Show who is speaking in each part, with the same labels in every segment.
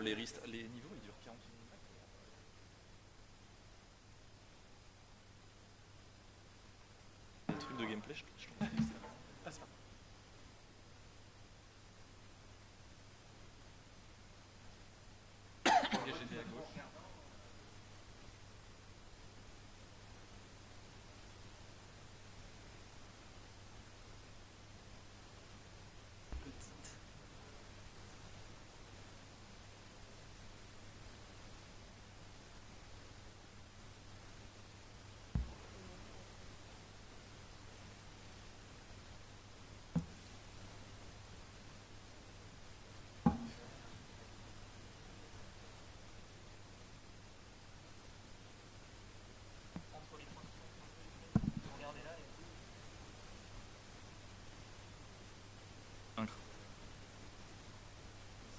Speaker 1: les niveaux ils durent 40 minutes. Des trucs de gameplay, je trouve que c'est pas ça. GD à gauche.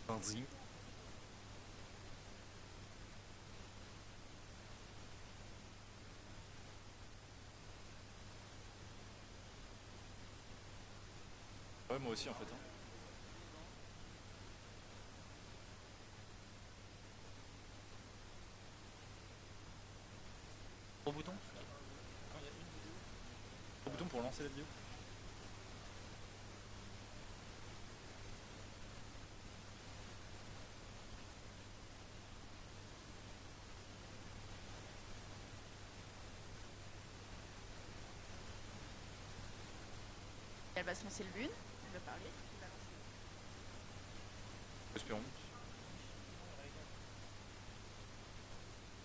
Speaker 1: Vas-y. Ouais, moi aussi en fait. Au bouton. Au bouton pour lancer la vidéo.
Speaker 2: Elle va se lancer le une, elle va parler, elle va lancer.
Speaker 1: Espérons.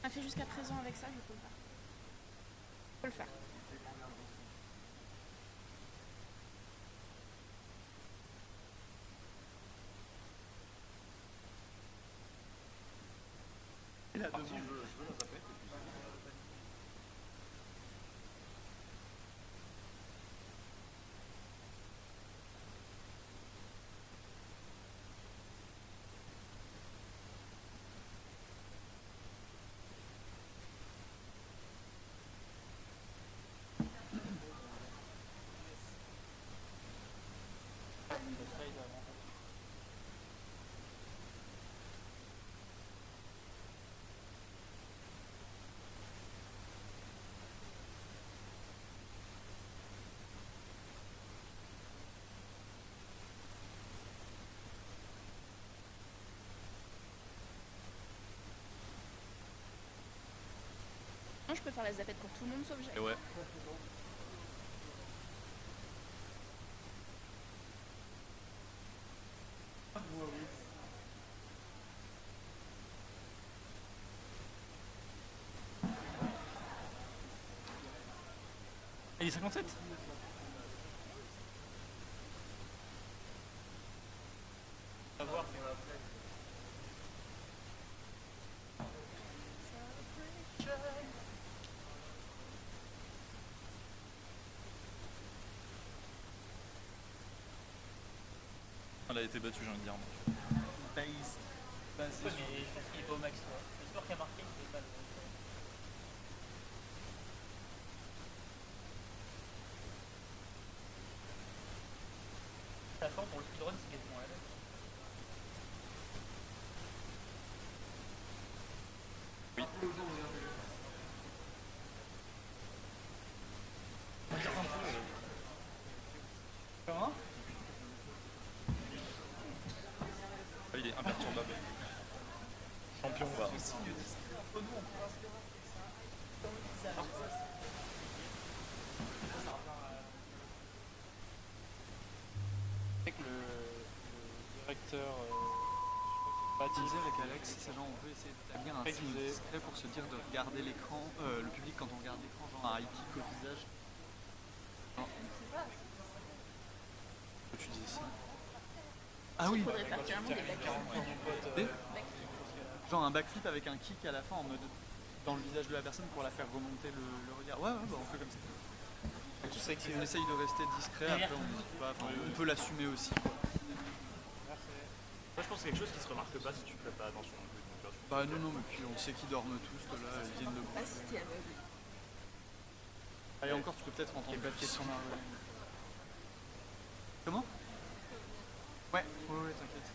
Speaker 2: On a fait jusqu'à présent avec ça, je peux le faire. Je peux le faire.
Speaker 1: Et là, devant, je veux la zapper.
Speaker 2: Non, je peux faire la zapette pour tout le monde sauf Jacques.
Speaker 1: Et ouais. Il est 57. On va voir. Elle a été battue, j'ai envie de dire.
Speaker 3: Basé
Speaker 4: mais je pense qu'il est pas au max. J'espère qu'il a marqué, il est pas le. La forme pour le speedrun, c'est quasiment la même.
Speaker 1: Oui.
Speaker 3: Comment?
Speaker 1: Il est imperturbable. Champion, va.
Speaker 3: Avec le directeur baptisé avec Alex, c'est genre on peut essayer d'établir un signe discret pour se dire de regarder l'écran, le public quand on regarde l'écran, genre un high kick au visage.
Speaker 1: Tu dis ça.
Speaker 3: Ah oui.
Speaker 2: Il faudrait faire carrément des backflips.
Speaker 3: Genre un backflip avec un kick à la fin en mode dans le visage de la personne pour la faire remonter le regard. Ouais, bah on fait comme ça. On essaye de rester discret, après on n'hésite pas, on peut l'assumer aussi. Quoi.
Speaker 4: Moi je pense que c'est quelque chose qui se remarque pas si tu fais pas attention.
Speaker 3: Bah non, mais puis on sait qu'ils dorment tous là, ils viennent de
Speaker 2: Ah si t'es aveugle.
Speaker 3: Allez, encore, tu peux peut-être entendre une question. Comment? Ouais, t'inquiète.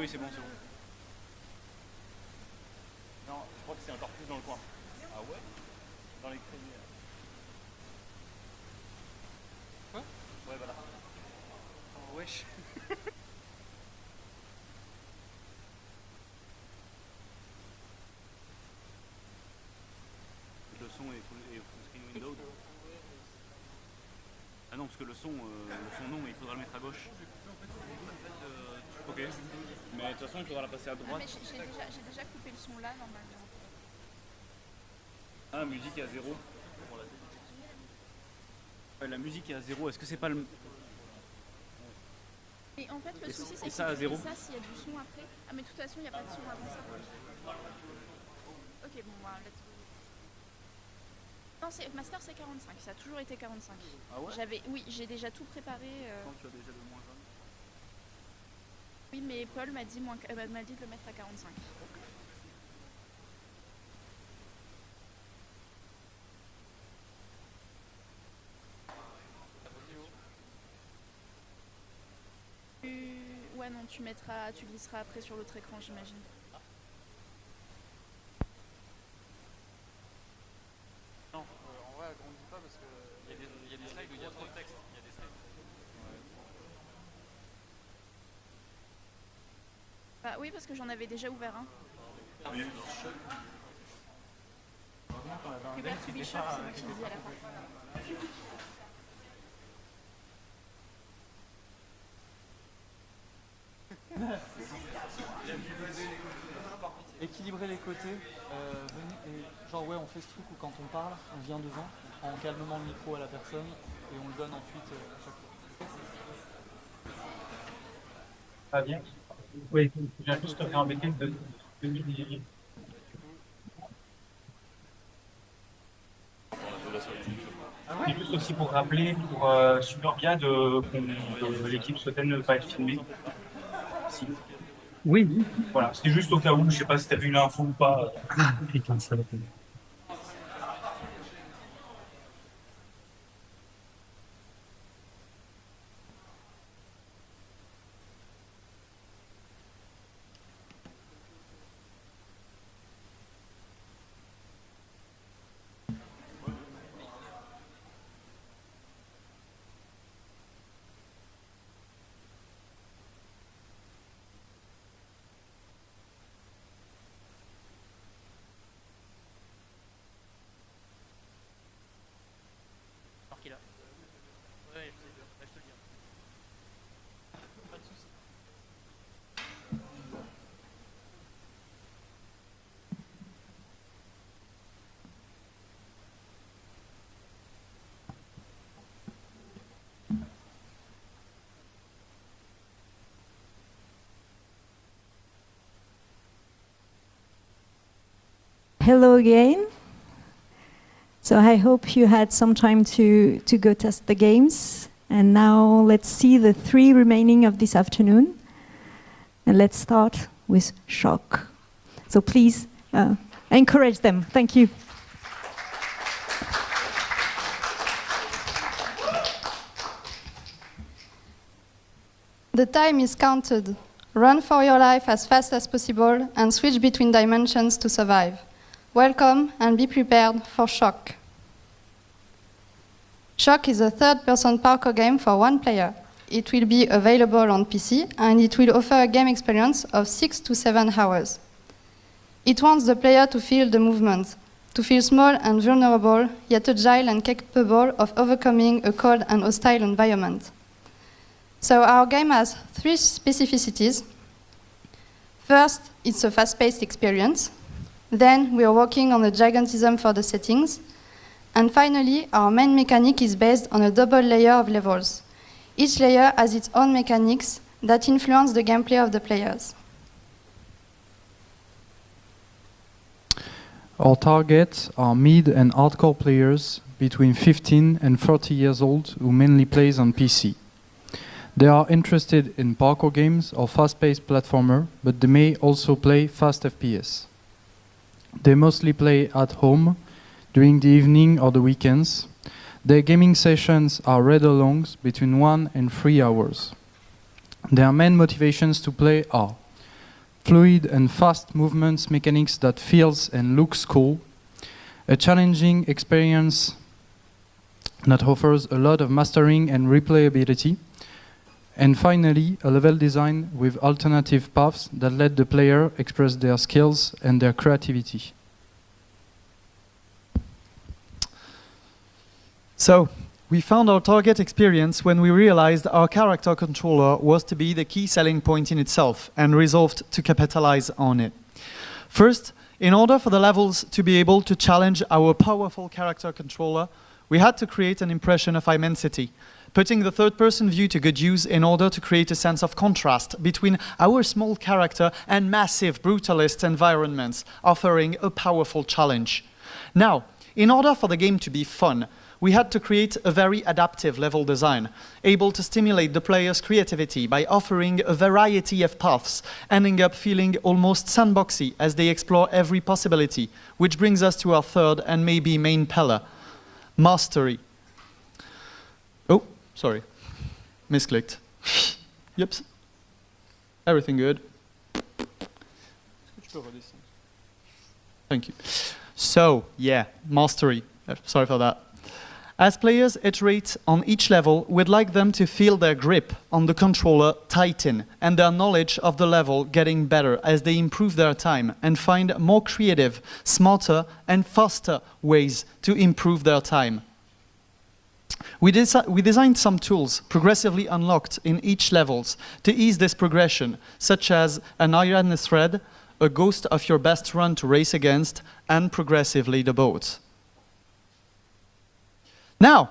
Speaker 3: oui, c'est bon, c'est bon.
Speaker 1: Non, je crois que c'est encore plus dans le coin. Ah ouais? Dans les crédits.
Speaker 3: Quoi?
Speaker 1: Ouais, voilà.
Speaker 3: Oh, wesh.
Speaker 5: Le son est full screen window. Ah non, parce que le son non, il faudra le mettre à gauche. Ok. Mais de toute façon, il faudra la passer à
Speaker 2: Non,
Speaker 5: droite.
Speaker 2: mais j'ai déjà coupé le son là, normalement.
Speaker 5: Ah, musique est à 0. Ouais, la musique est à 0. Est-ce que c'est pas le...
Speaker 2: Et en fait, le souci, c'est que
Speaker 5: ça à
Speaker 2: si tu fais
Speaker 5: 0.
Speaker 2: ça, s'il y a du son après. Ah, mais de toute façon, il n'y a pas de son avant ça. Ok, bon, bah, let's go. Non, Master, c'est 45. Ça a toujours été 45.
Speaker 5: Ah ouais?
Speaker 2: Oui, j'ai déjà tout préparé.
Speaker 5: Quand tu as déjà le moins 20.
Speaker 2: Oui, mais Paul m'a dit, m'a dit de le mettre à 45. Ouais, non, tu glisseras après sur l'autre écran, j'imagine.
Speaker 3: Non, en vrai, agrandis pas parce qu'il y a des slides où il y a trop de texte. Il y a des slides.
Speaker 2: Bah oui, parce que j'en avais déjà ouvert un. Prepare to be shocked, c'est moi qui le dis à la fin.
Speaker 3: Équilibrer les côtés, venez, et genre ouais on fait ce truc où quand on parle, on vient devant, on prend calmement le micro à la personne et on le donne ensuite à chaque fois.
Speaker 6: Pas bien. Oui, je viens juste te faire embêter de C'est juste aussi pour rappeler, pour super bien que l'équipe souhaitait ne pas être filmée. Si. Oui, voilà, c'est juste au cas où, je sais pas si tu as vu l'info ou pas. Putain, ça va.
Speaker 4: Alors qu'il a. Ouais, je te le dis. Pas de soucis.
Speaker 7: Hello again. So I hope you had some time to go test the games. And now let's see the 3 remaining of this afternoon. And let's start with Shock. So please encourage them. Thank you.
Speaker 8: The time is counted. Run for your life as fast as possible and switch between dimensions to survive. Welcome and be prepared for Shock. Shock is a third-person parkour game for 1 player. It will be available on PC and it will offer a game experience of 6 to 7 hours. It wants the player to feel the movement, to feel small and vulnerable, yet agile and capable of overcoming a cold and hostile environment. So our game has 3 specificities. First, it's a fast-paced experience. Then we are working on the gigantism for the settings. And finally, our main mechanic is based on a double layer of levels. Each layer has its own mechanics that influence the gameplay of the players.
Speaker 9: Our targets are mid and hardcore players between 15 and 30 years old who mainly plays on PC. They are interested in parkour games or fast-paced platformer, but they may also play fast FPS. They mostly play at home, during the evening or the weekends. Their gaming sessions are rather long, between 1 and 3 hours. Their main motivations to play are fluid and fast movements mechanics that feels and looks cool, a challenging experience that offers a lot of mastering and replayability, and finally, a level design with alternative paths that let the player express their skills and their creativity.
Speaker 10: So, we found our target experience when we realized our character controller was to be the key selling point in itself and resolved to capitalize on it. First, in order for the levels to be able to challenge our powerful character controller, we had to create an impression of immensity, putting the third-person view to good use in order to create a sense of contrast between our small character and massive brutalist environments, offering a powerful challenge. Now, in order for the game to be fun, we had to create a very adaptive level design, able to stimulate the player's creativity by offering a variety of paths, ending up feeling almost sandboxy as they explore every possibility, which brings us to our third and maybe main pillar, mastery. Oh, sorry, misclicked. Yep, everything good. Thank you. So, yeah, mastery. Sorry for that. As players iterate on each level, we'd like them to feel their grip on the controller tighten and their knowledge of the level getting better as they improve their time and find more creative, smarter and faster ways to improve their time. We designed some tools progressively unlocked in each levels to ease this progression, such as an iron thread, a ghost of your best run to race against, and progressively the boat. Now,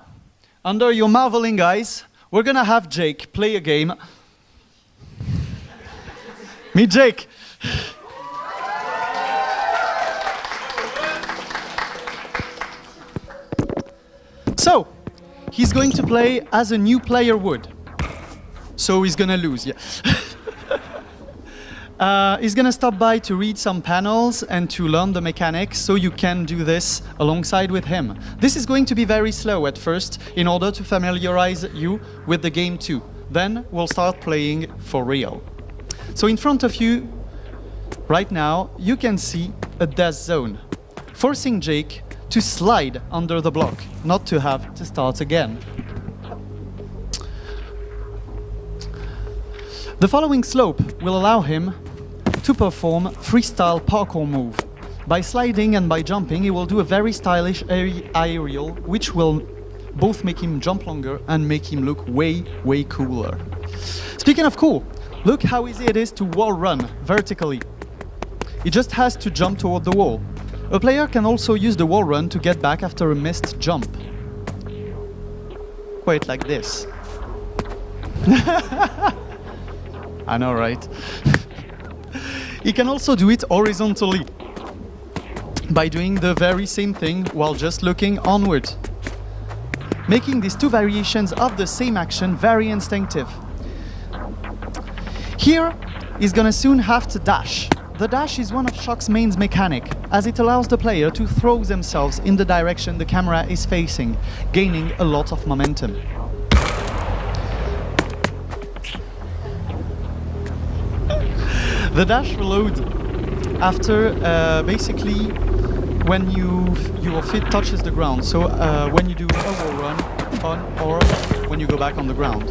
Speaker 10: under your marveling eyes, we're gonna have Jake play a game. Meet Jake. So, he's going to play as a new player would. So he's gonna lose, yeah. He's gonna stop by to read some panels and to learn the mechanics, so you can do this alongside with him. This is going to be very slow at first in order to familiarize you with the game too. Then we'll start playing for real. So in front of you, right now, you can see a death zone, forcing Jake to slide under the block, not to have to start again. The following slope will allow him to perform freestyle parkour move. By sliding and by jumping, he will do a very stylish aerial, which will both make him jump longer and make him look way, way cooler. Speaking of cool, look how easy it is to wall run vertically. He just has to jump toward the wall. A player can also use the wall run to get back after a missed jump. Quite like this. I know, right? He can also do it horizontally by doing the very same thing while just looking onward, making these two variations of the same action very instinctive. Here, he's gonna soon have to dash. The dash is one of Shock's main mechanic, as it allows the player to throw themselves in the direction the camera is facing, gaining a lot of momentum. The dash reload after basically when your feet touches the ground. So when you do a wall run on or when you go back on the ground.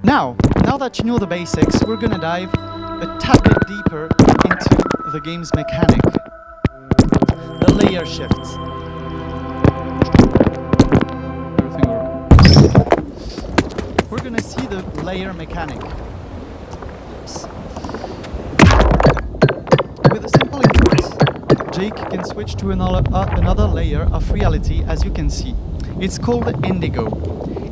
Speaker 10: Now that you know the basics, we're gonna dive a tad bit deeper into the game's mechanic. The layer shifts. We're gonna see the layer mechanic. With a simple input, Jake can switch to another layer of reality, as you can see. It's called Indigo.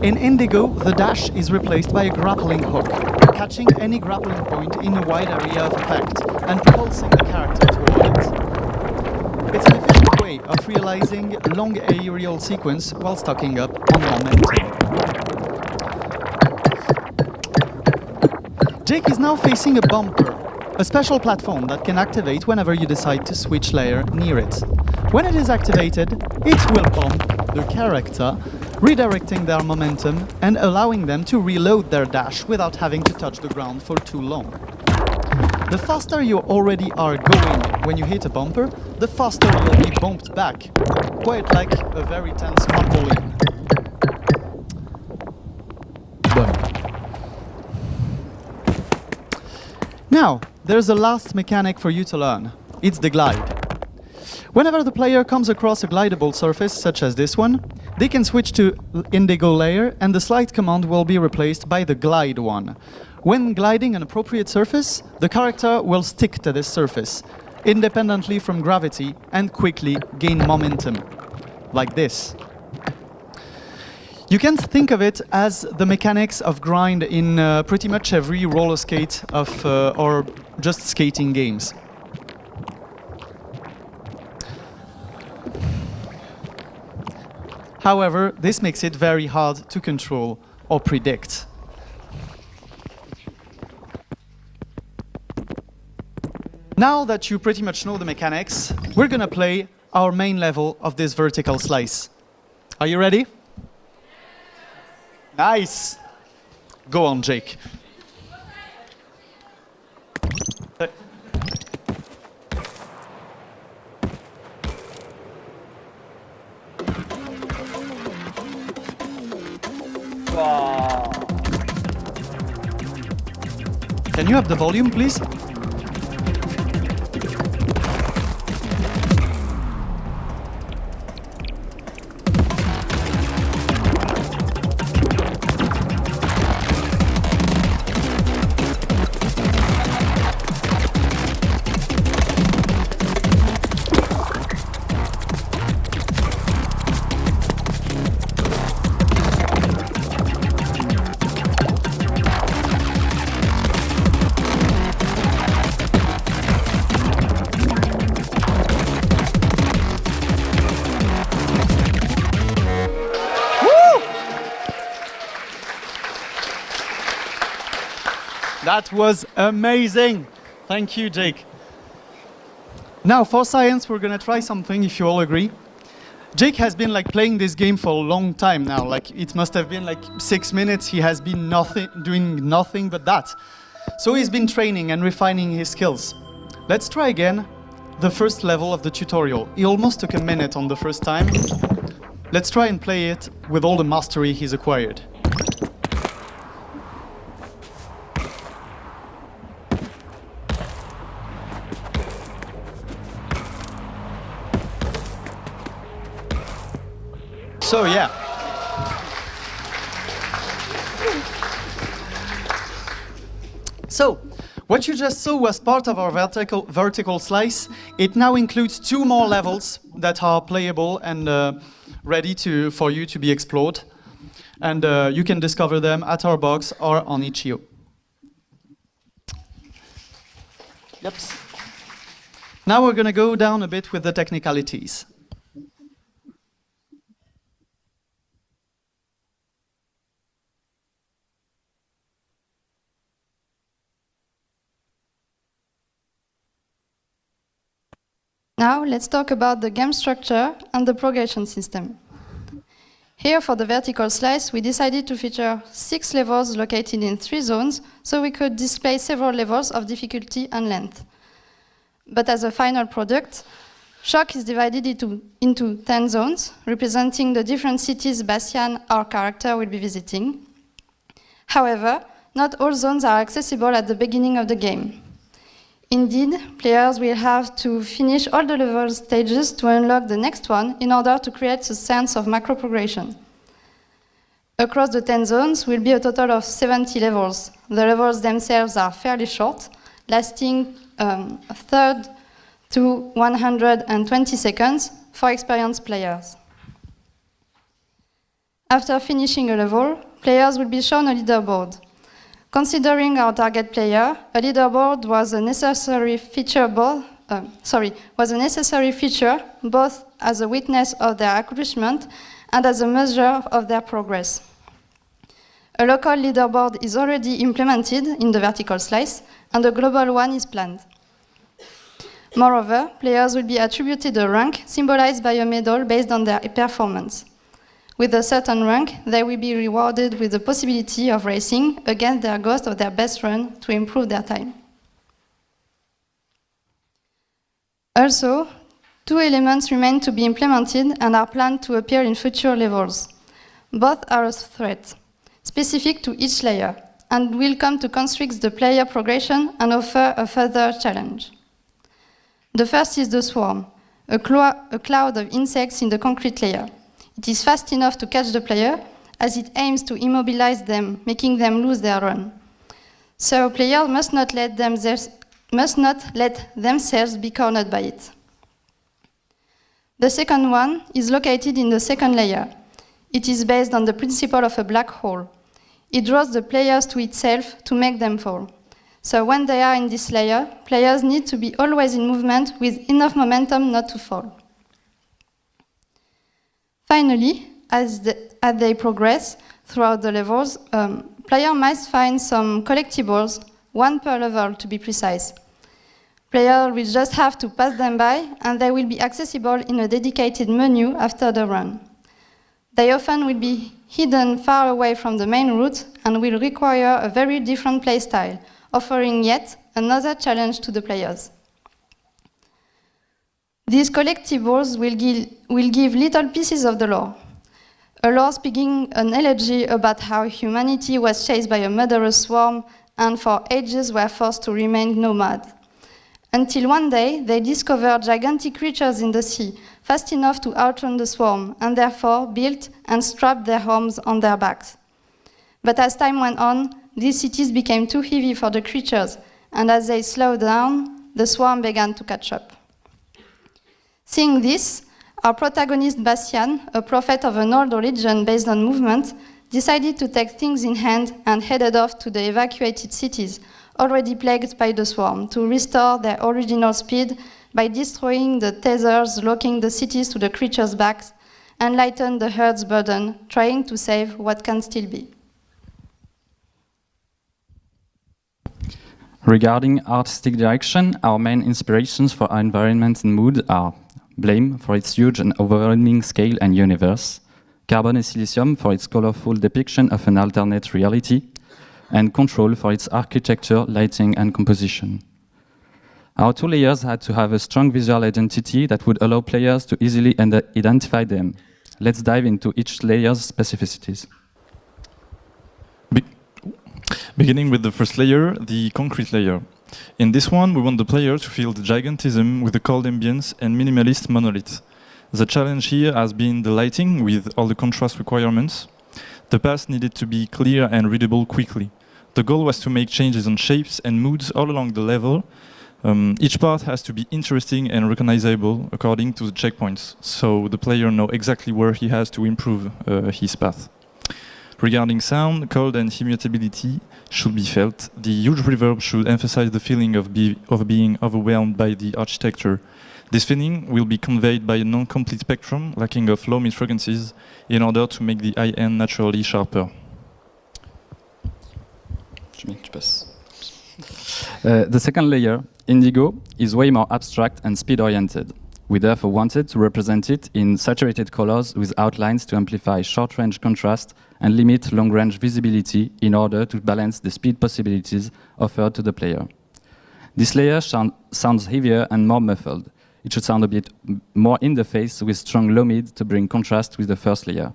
Speaker 10: In Indigo, the dash is replaced by a grappling hook, catching any grappling point in a wide area of effect and propulsing the character toward it. It's an efficient way of realizing a long aerial sequence while stocking up on momentum. Jake is now facing a bumper, a special platform that can activate whenever you decide to switch layer near it. When it is activated, it will bump the character, redirecting their momentum and allowing them to reload their dash without having to touch the ground for too long. The faster you already are going when you hit a bumper, the faster you'll be bumped back, quite like a very tense trampoline. Now, there's a last mechanic for you to learn. It's the glide. Whenever the player comes across a glidable surface, such as this one, they can switch to Indigo layer and the slide command will be replaced by the glide one. When gliding an appropriate surface, the character will stick to this surface, independently from gravity, and quickly gain momentum, like this. You can think of it as the mechanics of grind in pretty much every roller skate or just skating games. However, this makes it very hard to control or predict. Now that you pretty much know the mechanics, we're gonna play our main level of this vertical slice. Are you ready? Nice! Go on, Jake.
Speaker 5: Wow.
Speaker 10: Can you have the volume, please? That was amazing. Thank you, Jake. Now, for science, we're gonna try something, if you all agree. Jake has been playing this game for a long time now. It must have been 6 minutes. He has been doing nothing but that. So he's been training and refining his skills. Let's try again the first level of the tutorial. He almost took a minute on the first time. Let's try and play it with all the mastery he's acquired. So yeah. So, what you just saw was part of our vertical slice. It now includes 2 more levels that are playable and ready for you to be explored. And you can discover them at our box or on Itch.io. Yep. Now we're going to go down a bit with the technicalities.
Speaker 8: Now let's talk about the game structure and the progression system. Here for the vertical slice, we decided to feature 6 levels located in 3 zones, so we could display several levels of difficulty and length. But as a final product, Shock is divided into 10 zones, representing the different cities Bastian, our character, will be visiting. However, not all zones are accessible at the beginning of the game. Indeed, players will have to finish all the level stages to unlock the next one in order to create a sense of macro progression. Across the 10 zones will be a total of 70 levels. The levels themselves are fairly short, lasting a third to 120 seconds for experienced players. After finishing a level, players will be shown a leaderboard. Considering our target player, a leaderboard was a necessary feature both as a witness of their accomplishment and as a measure of their progress. A local leaderboard is already implemented in the vertical slice, and a global one is planned. Moreover, players will be attributed a rank symbolized by a medal based on their performance. With a certain rank, they will be rewarded with the possibility of racing against their ghost of their best run to improve their time. Also, 2 elements remain to be implemented and are planned to appear in future levels. Both are a threat, specific to each layer, and will come to constrict the player progression and offer a further challenge. The first is the swarm, a cloud of insects in the concrete layer. It is fast enough to catch the player, as it aims to immobilize them, making them lose their run. So players must not let themselves be cornered by it. The second one is located in the second layer. It is based on the principle of a black hole. It draws the players to itself to make them fall. So when they are in this layer, players need to be always in movement with enough momentum not to fall. Finally, as they progress throughout the levels, players must find some collectibles, 1 per level to be precise. Players will just have to pass them by, and they will be accessible in a dedicated menu after the run. They often will be hidden far away from the main route and will require a very different playstyle, offering yet another challenge to the players. These collectibles will give little pieces of the lore. A lore speaking an elegy about how humanity was chased by a murderous swarm and for ages were forced to remain nomad. Until one day, they discovered gigantic creatures in the sea, fast enough to outrun the swarm, and therefore built and strapped their homes on their backs. But as time went on, these cities became too heavy for the creatures, and as they slowed down, the swarm began to catch up. Seeing this, our protagonist Bastian, a prophet of an old religion based on movement, decided to take things in hand and headed off to the evacuated cities, already plagued by the swarm, to restore their original speed by destroying the tethers locking the cities to the creatures' backs and lighten the herd's burden, trying to save what can still be.
Speaker 11: Regarding artistic direction, our main inspirations for our environment and mood are Blame for its huge and overwhelming scale and universe, Carbon and Silicium for its colorful depiction of an alternate reality, and Control for its architecture, lighting, and composition. Our 2 layers had to have a strong visual identity that would allow players to easily identify them. Let's dive into each layer's specificities.
Speaker 12: Beginning with the first layer, the concrete layer. In this one, we want the player to feel the gigantism with the cold ambience and minimalist monolith. The challenge here has been the lighting with all the contrast requirements. The path needed to be clear and readable quickly. The goal was to make changes on shapes and moods all along the level. Each part has to be interesting and recognizable according to the checkpoints, so the player knows exactly where he has to improve his path. Regarding sound, cold and humidity should be felt. The huge reverb should emphasize the feeling of being overwhelmed by the architecture. This feeling will be conveyed by a non-complete spectrum, lacking of low mid frequencies, in order to make the high end naturally sharper.
Speaker 11: The second layer, Indigo, is way more abstract and speed-oriented. We therefore wanted to represent it in saturated colors with outlines to amplify short-range contrast and limit long-range visibility in order to balance the speed possibilities offered to the player. This layer sounds heavier and more muffled. It should sound a bit more in the face with strong low-mid to bring contrast with the first layer.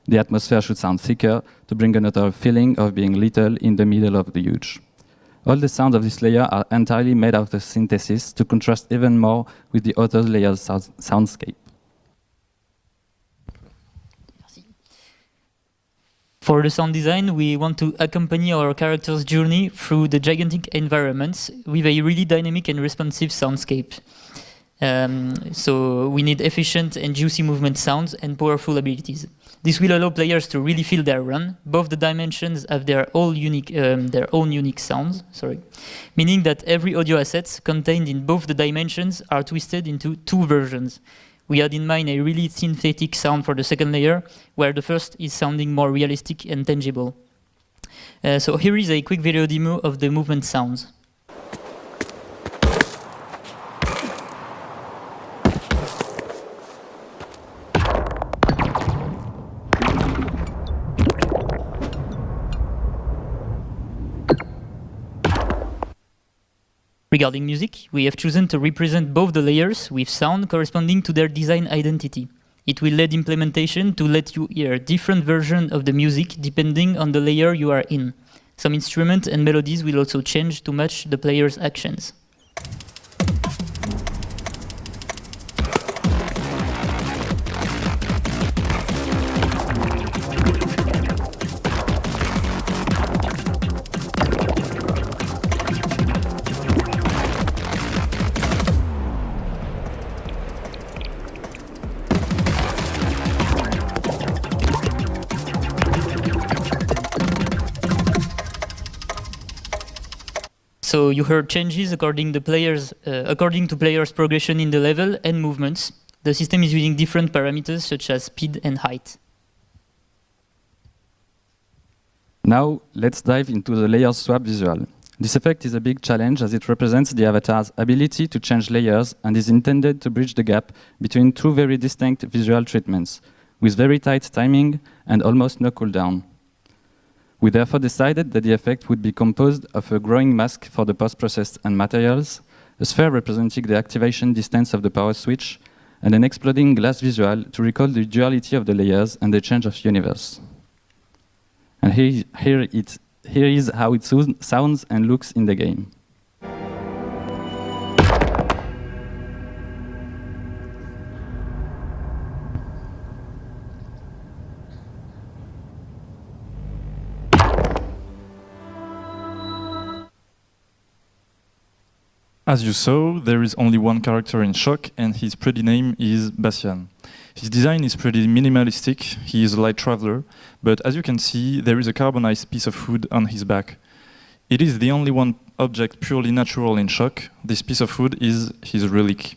Speaker 11: The atmosphere should sound thicker to bring another feeling of being little in the middle of the huge. All the sounds of this layer are entirely made out of synthesis to contrast even more with the other layer's soundscape.
Speaker 4: For the sound design, we want to accompany our character's journey through the gigantic environments with a really dynamic and responsive soundscape. So we need efficient and juicy movement sounds and powerful abilities. This will allow players to really feel their run. Both the dimensions have their own unique sounds, meaning that every audio assets contained in both the dimensions are twisted into 2 versions. We had in mind a really synthetic sound for the second layer, where the first is sounding more realistic and tangible. So here is a quick video demo of the movement sounds. Regarding music, we have chosen to represent both the layers with sound corresponding to their design identity. It will let implementation to let you hear different versions of the music depending on the layer you are in. Some instruments and melodies will also change to match the player's actions. So you heard changes according to players' progression in the level and movements. The system is using different parameters such as speed and height.
Speaker 11: Now, let's dive into the layer swap visual. This effect is a big challenge as it represents the avatar's ability to change layers and is intended to bridge the gap between two very distinct visual treatments, with very tight timing and almost no cooldown. We therefore decided that the effect would be composed of a growing mask for the post-processed and materials, a sphere representing the activation distance of the power switch, and an exploding glass visual to recall the duality of the layers and the change of universe. And here is how it sounds and looks in the game.
Speaker 12: As you saw, there is only one character in Shock, and his pretty name is Bastian. His design is pretty minimalistic, he is a light traveler, but as you can see, there is a carbonized piece of wood on his back. It is the only one object purely natural in Shock. This piece of wood is his relic.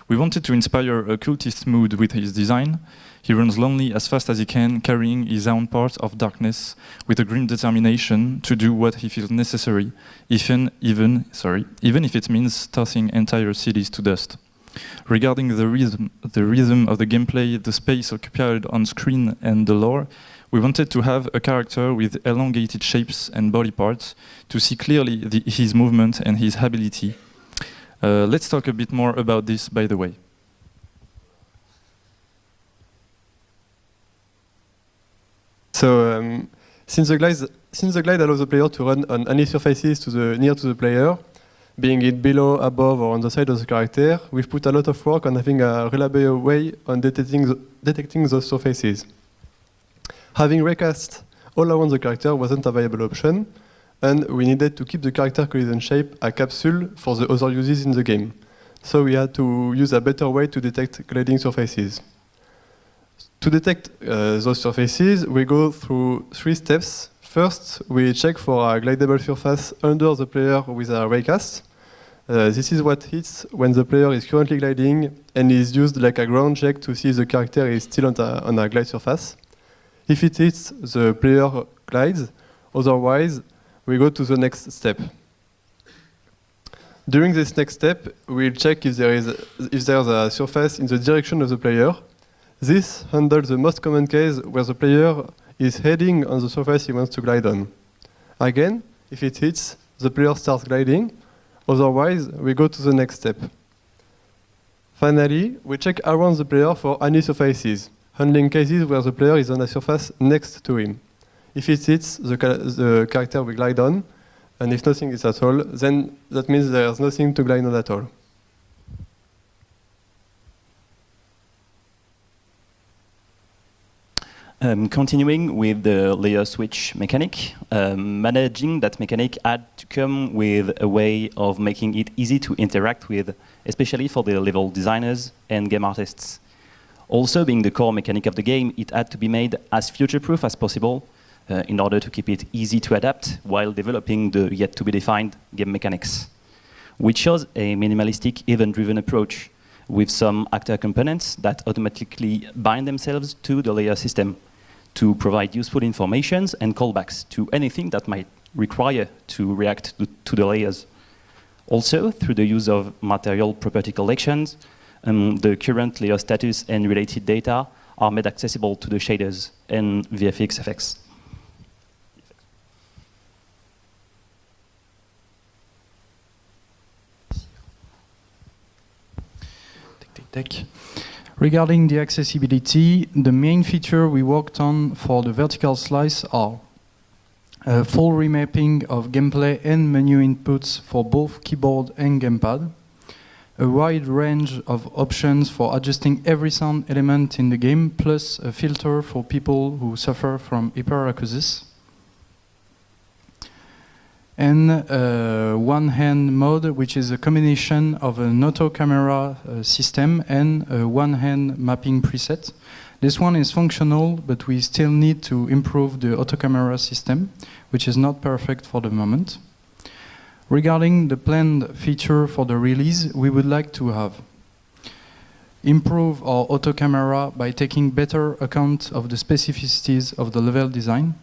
Speaker 12: We wanted to inspire a cultist mood with his design. He runs lonely as fast as he can, carrying his own part of darkness with a grim determination to do what he feels necessary, even if it means tossing entire cities to dust. Regarding the rhythm of the gameplay, the space occupied on screen and the lore, we wanted to have a character with elongated shapes and body parts to see clearly his movement and his ability. Let's talk a bit more about this, by the way.
Speaker 13: So, since the glide allows the player to run on any surfaces near to the player, being it below, above, or on the side of the character, we've put a lot of work on having a reliable way on detecting those surfaces. Having recast all around the character wasn't a viable option, and we needed to keep the character collision shape a capsule for the other uses in the game. So we had to use a better way to detect gliding surfaces. To detect those surfaces, we go through 3 steps. First, we check for a glidable surface under the player with a raycast. This is what hits when the player is currently gliding and is used like a ground check to see if the character is still on a glide surface. If it hits, the player glides. Otherwise, we go to the next step. During this next step, we'll check if there's a surface in the direction of the player. This handles the most common case where the player is heading on the surface he wants to glide on. Again, if it hits, the player starts gliding. Otherwise, we go to the next step. Finally, we check around the player for any surfaces, handling cases where the player is on a surface next to him. If it hits, the character will glide on, and if nothing is at all, then that means there's nothing to glide on at all.
Speaker 14: Continuing with the layer switch mechanic, managing that mechanic had to come with a way of making it easy to interact with, especially for the level designers and game artists. Also, being the core mechanic of the game, it had to be made as future-proof as possible in order to keep it easy to adapt while developing the yet-to-be-defined game mechanics. We chose a minimalistic, event-driven approach with some actor components that automatically bind themselves to the layer system to provide useful information and callbacks to anything that might require to react to the layers. Also, through the use of material property collections, the current layer status and related data are made accessible to the shaders and VFX effects.
Speaker 9: tech. Regarding the accessibility, the main feature we worked on for the vertical slice are a full remapping of gameplay and menu inputs for both keyboard and gamepad, a wide range of options for adjusting every sound element in the game, plus a filter for people who suffer from hyperacusis, and one-hand mode, which is a combination of an auto camera system and a one-hand mapping preset. This one is functional, but we still need to improve the auto camera system, which is not perfect for the moment. Regarding the planned feature for the release, we would like to have improve our auto camera by taking better account of the specificities of the level design.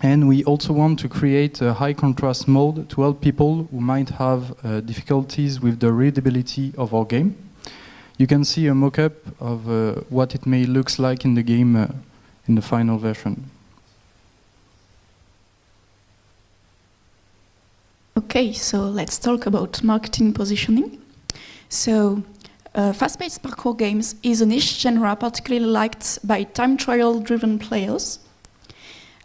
Speaker 9: And we also want to create a high contrast mode to help people who might have difficulties with the readability of our game. You can see a mock-up of what it may look like in the game in the final version.
Speaker 15: Okay, so let's talk about marketing positioning. So, fast-paced parkour games is a niche genre particularly liked by time trial-driven players.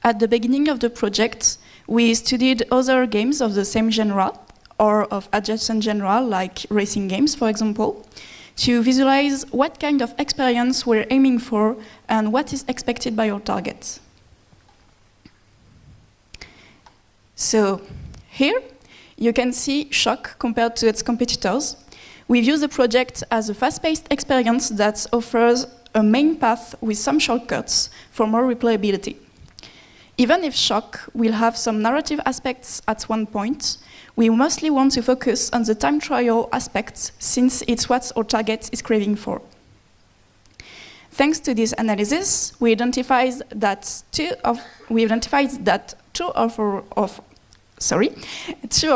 Speaker 15: At the beginning of the project, we studied other games of the same genre or of adjacent genre, like racing games, for example, to visualize what kind of experience we're aiming for and what is expected by our targets. So here, you can see Shock compared to its competitors. We view the project as a fast-paced experience that offers a main path with some shortcuts for more replayability. Even if Shock will have some narrative aspects at one point, we mostly want to focus on the time trial aspects since it's what our target is craving for. Thanks to this analysis, we identified that two of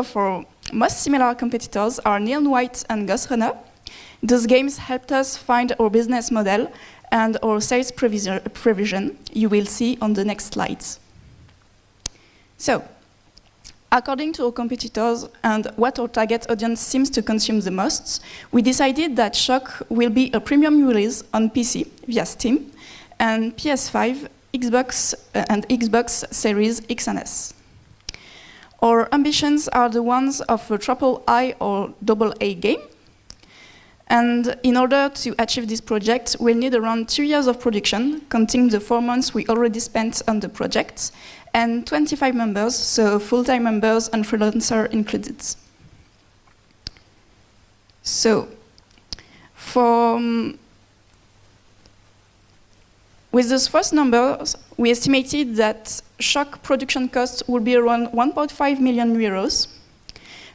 Speaker 15: our most similar competitors are Neon White and Ghost Runner. Those games helped us find our business model and our sales provision, you will see on the next slides. So, according to our competitors and what our target audience seems to consume the most, we decided that Shock will be a premium release on PC via Steam and PS5, Xbox and Xbox Series X and S. Our ambitions are the ones of a AAA or AA game. And in order to achieve this project, we'll need around 2 years of production, counting the 4 months we already spent on the project, and 25 members, so full-time members and freelancer included. So, with those first numbers, we estimated that Shock production costs would be around 1.5 million euros.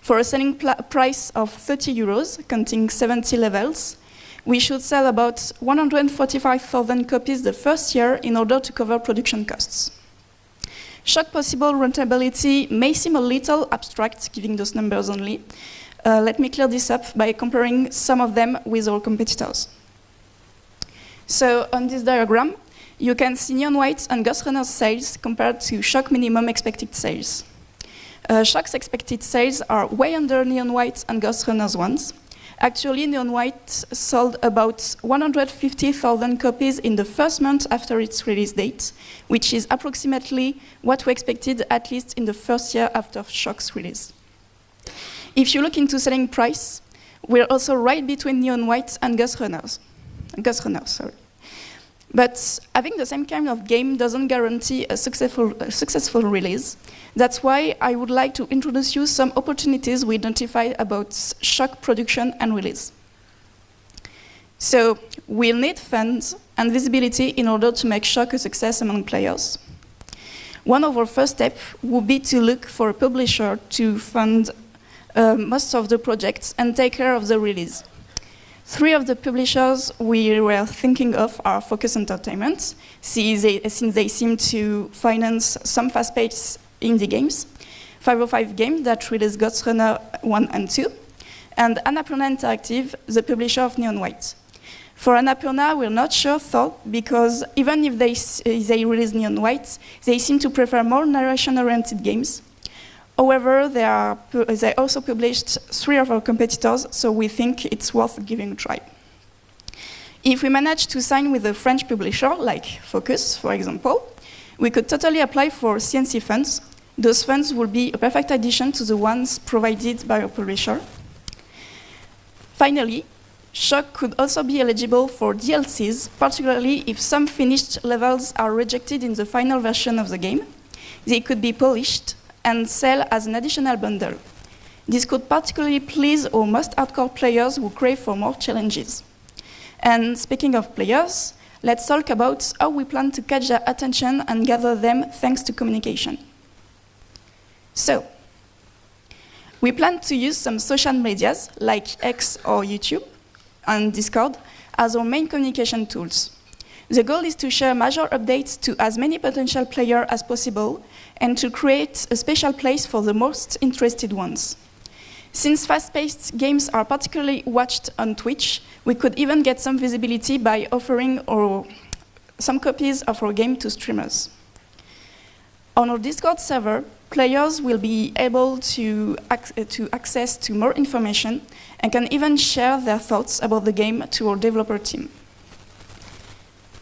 Speaker 15: For a selling price of 30 euros, counting 70 levels, we should sell about 145,000 copies the first year in order to cover production costs. Shock possible rentability may seem a little abstract, giving those numbers only. Let me clear this up by comparing some of them with our competitors. So on this diagram, you can see Neon White and Ghost Runner's sales compared to Shock minimum expected sales. Shock's expected sales are way under Neon White and Ghost Runner's ones. Actually, Neon White sold about 150,000 copies in the first month after its release date, which is approximately what we expected at least in the first year after Shock's release. If you look into selling price, we're also right between Neon White and Ghost Runners. But having the same kind of game doesn't guarantee a successful release. That's why I would like to introduce you some opportunities we identified about Shock production and release. So we'll need funds and visibility in order to make Shock a success among players. One of our first steps would be to look for a publisher to fund most of the projects and take care of the release. 3 of the publishers we were thinking of are Focus Entertainment, since they seem to finance some fast-paced indie games, 505 Games that released Ghost Runner 1 and 2, and Annapurna Interactive, the publisher of Neon White. For Annapurna, we're not sure though, because even if they release Neon White, they seem to prefer more narration-oriented games. However, they also published 3 of our competitors, so we think it's worth giving a try. If we manage to sign with a French publisher, like Focus, for example, we could totally apply for CNC funds. Those funds will be a perfect addition to the ones provided by a publisher. Finally, Shock could also be eligible for DLCs, particularly if some finished levels are rejected in the final version of the game. They could be polished and sell as an additional bundle. This could particularly please our most hardcore players who crave for more challenges. And speaking of players, let's talk about how we plan to catch their attention and gather them thanks to communication. So, we plan to use some social medias like X or YouTube and Discord as our main communication tools. The goal is to share major updates to as many potential players as possible and to create a special place for the most interested ones. Since fast-paced games are particularly watched on Twitch, we could even get some visibility by offering some copies of our game to streamers. On our Discord server, players will be able to access to more information and can even share their thoughts about the game to our developer team.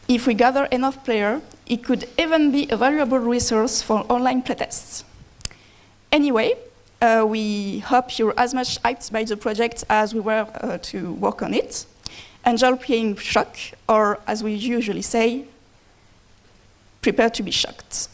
Speaker 15: If we gather enough players, it could even be a valuable resource for online playtests. Anyway, we hope you're as much hyped by the project as we were to work on it. Enjoy playing Shock, or as we usually say, prepare to be shocked.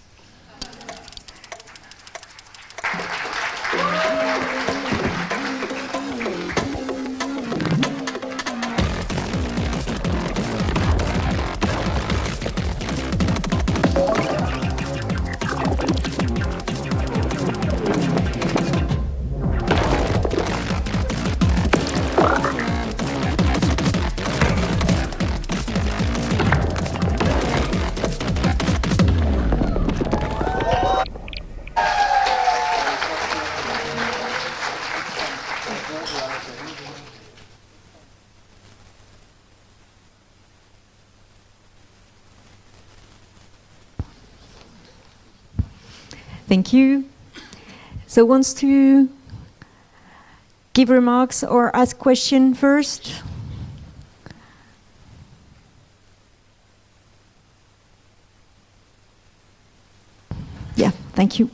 Speaker 7: Thank you. So wants to give remarks or ask question first? Yeah, thank you.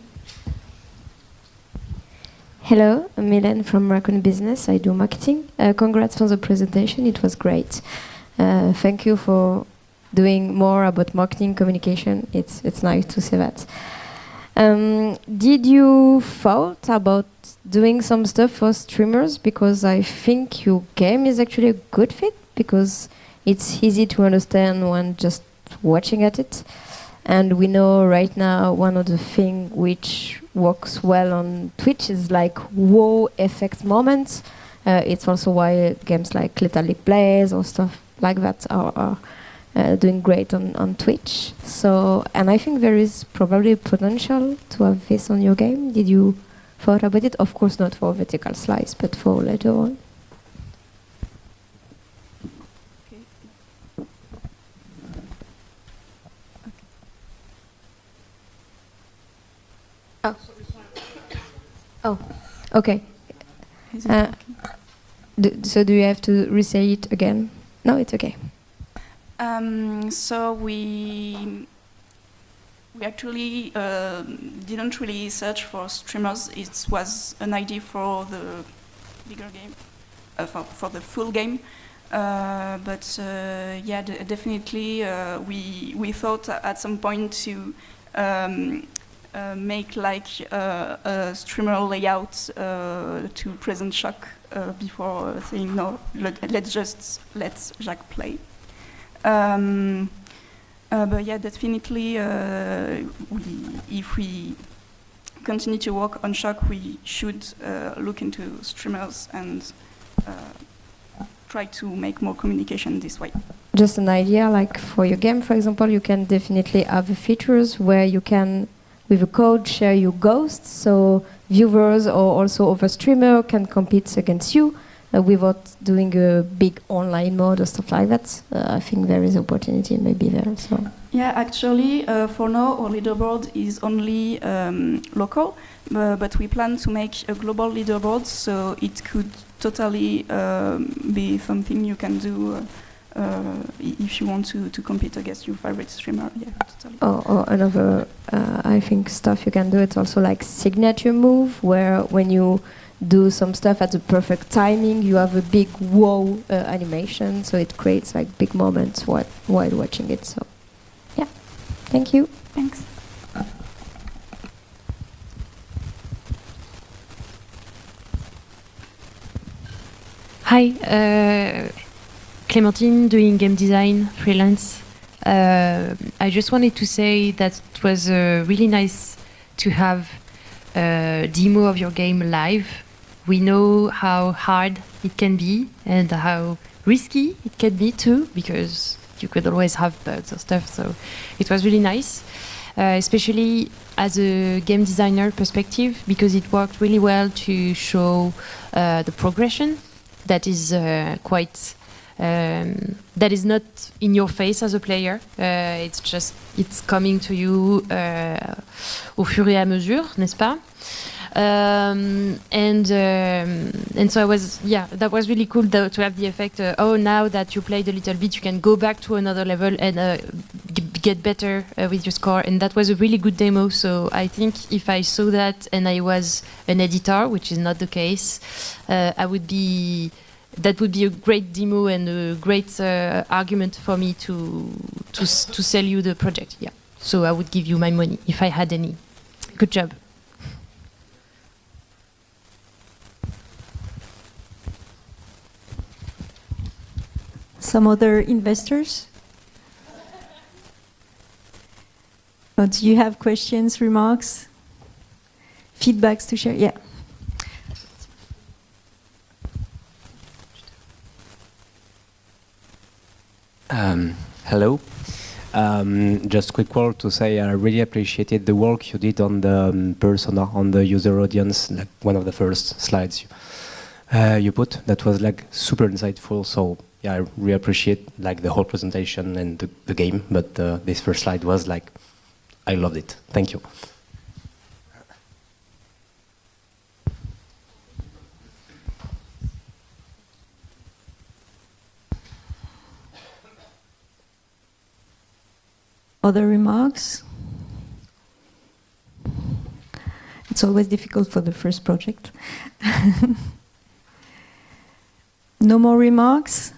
Speaker 16: Hello, I'm Milan from Raccoon Business. I do marketing. Congrats for the presentation. It was great. Thank you for doing more about marketing communication. It's nice to see that. Did you thought about doing some stuff for streamers? Because I think your game is actually a good fit because it's easy to understand when just watching at it. And we know right now one of the things which works well on Twitch is like wow effect moments. It's also why games like Lethal League Plays or stuff like that are doing great on Twitch. So, and I think there is probably potential to have this on your game. Did you thought about it? Of course not for vertical slice, but for later on. Oh. Oh, okay. So do you have to re-say it again? No, it's okay.
Speaker 15: So we actually didn't really search for streamers. It was an idea for the bigger game, for the full game. But yeah, definitely we thought at some point to make like a streamer layout to present Shock before saying no, let's Jacques play. But yeah, definitely, if we continue to work on Shock, we should look into streamers and try to make more communication this way.
Speaker 16: Just an idea, like for your game, for example, you can definitely have features where you can, with a code, share your ghosts, so viewers or also other streamer can compete against you. Without doing a big online mode or stuff like that. I think there is opportunity maybe there. So.
Speaker 15: Yeah, actually, for now, our leaderboard is only local, but we plan to make a global leaderboard, so it could totally be something you can do if you want to compete against your favorite streamer. Yeah, totally.
Speaker 16: Or another, I think, stuff you can do, it's also like signature move, where when you do some stuff at the perfect timing, you have a big wow animation, so it creates like big moments while watching it. So, yeah, thank you.
Speaker 15: Thanks.
Speaker 17: Hi, Clémentine, doing game design, freelance. I just wanted to say that it was really nice to have a demo of your game live. We know how hard it can be and how risky it can be too, because you could always have bugs or stuff. So it was really nice, especially as a game designer perspective, because it worked really well to show the progression that is quite that is not in your face as a player. It's coming to you au fur et à mesure, n'est-ce pas? And so that was really cool to have the effect. Now that you played a little bit, you can go back to another level and get better with your score. And that was a really good demo. So I think if I saw that and I was an editor, which is not the case, that would be a great demo and a great argument for me to sell you the project. Yeah. So I would give you my money if I had any. Good job.
Speaker 7: Some other investors? Do you have questions, remarks, feedbacks to share? Yeah.
Speaker 18: Hello. Just a quick word to say I really appreciated the work you did on the persona, on the user audience, like one of the first slides you put. That was like super insightful. So yeah, I really appreciate like the whole presentation and the game. But this first slide was like, I loved it. Thank you.
Speaker 7: Other remarks? It's always difficult for the first project. No more remarks?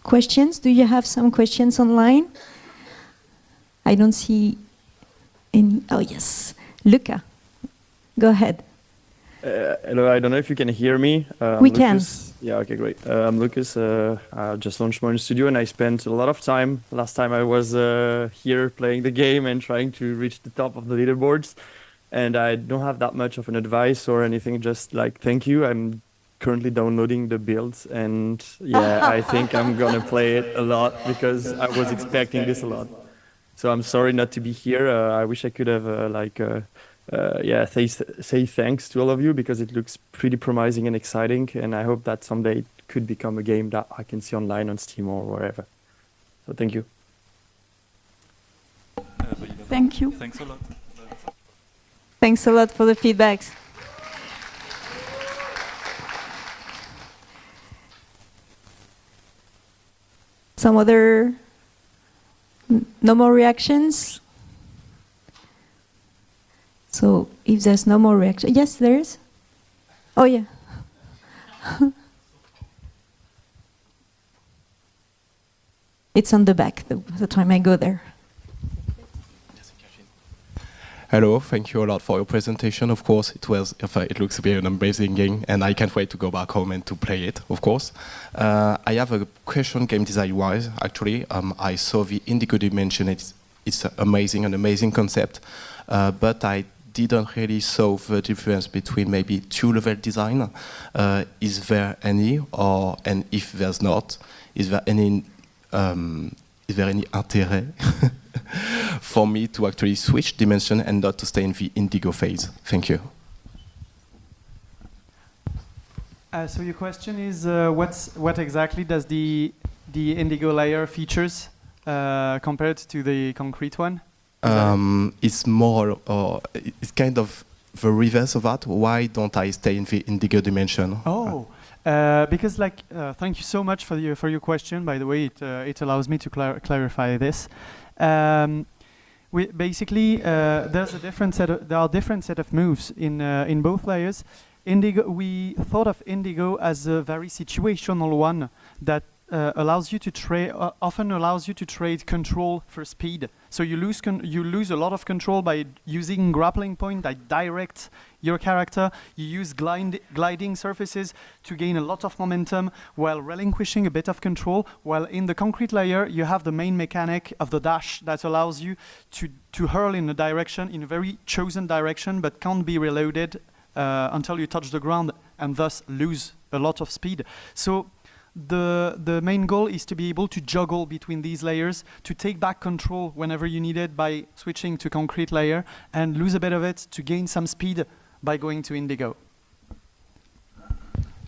Speaker 7: Questions? Do you have some questions online? I don't see any. Oh, yes. Luca, go ahead.
Speaker 19: Hello, I don't know if you can hear me.
Speaker 7: We can.
Speaker 19: Yeah, okay, great. I'm Lucas. I just launched my own studio and I spent a lot of time. Last time I was here playing the game and trying to reach the top of the leaderboards. And I don't have that much of an advice or anything, just like thank you. I'm currently downloading the builds and yeah, I think I'm gonna play it a lot because I was expecting this a lot. So I'm sorry not to be here. I wish I could have say thanks to all of you because it looks pretty promising and exciting, and I hope that someday it could become a game that I can see online on Steam or wherever. So thank you.
Speaker 15: Thank you.
Speaker 12: Thanks a lot.
Speaker 7: Thanks a lot for the feedbacks. Some other... No more reactions? So if there's no more reaction, yes, there is. Oh yeah. It's on the back the time I go there.
Speaker 20: Hello, thank you a lot for your presentation. Of course, it looks to be an amazing game, and I can't wait to go back home and to play it. Of course, I have a question, game design-wise. Actually, I saw the Indigo Dimension. It's amazing, an amazing concept, but I didn't really saw the difference between maybe two-level design. Is there any, and if there's not, is there any intérêt for me to actually switch dimension and not to stay in the Indigo phase? Thank you.
Speaker 10: So your question is, what exactly does the Indigo layer features compared to the concrete one?
Speaker 20: It's more, it's kind of the reverse of that. Why don't I stay in the Indigo dimension?
Speaker 10: Oh, Because, thank you so much for your question. By the way, it allows me to clarify this. There are different set of moves in both layers. Indigo, we thought of Indigo as a very situational one that often allows you to trade control for speed. So you lose a lot of control by using grappling point that direct your character. You use gliding surfaces to gain a lot of momentum while relinquishing a bit of control. While in the concrete layer, you have the main mechanic of the dash that allows you to hurl in a very chosen direction, but can't be reloaded until you touch the ground and thus lose a lot of speed. So the main goal is to be able to juggle between these layers, to take back control whenever you need it by switching to concrete layer, and lose a bit of it to gain some speed by going to Indigo.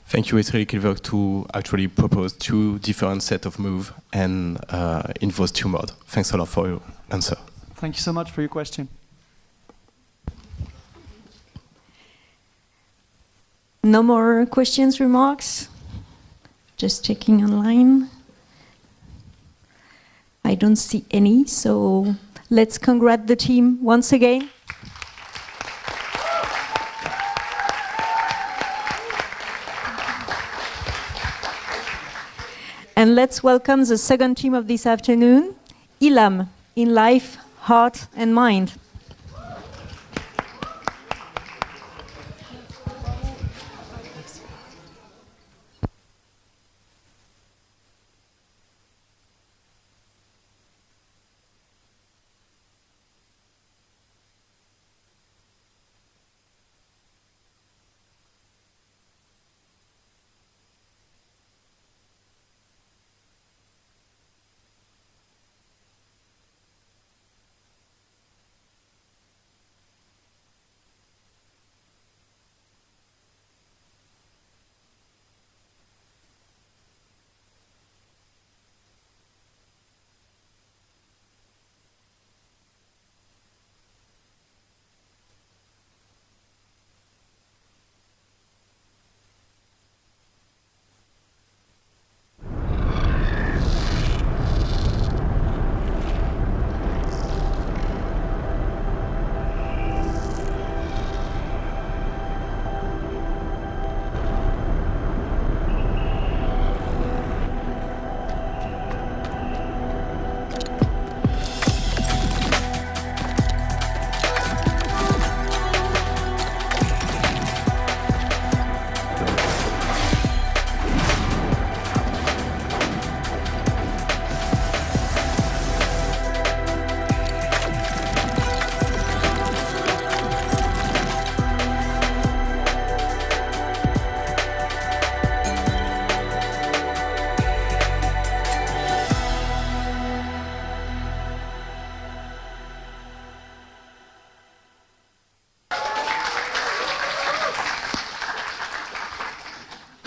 Speaker 20: Thank you, it's really clever to actually propose two different set of moves and in those two modes. Thanks a lot for your answer.
Speaker 10: Thank you so much for your question.
Speaker 7: No more questions, remarks? Just checking online. I don't see any, so let's congratulate the team once again. And let's welcome the second team of this afternoon, Ilham, in life, heart and mind.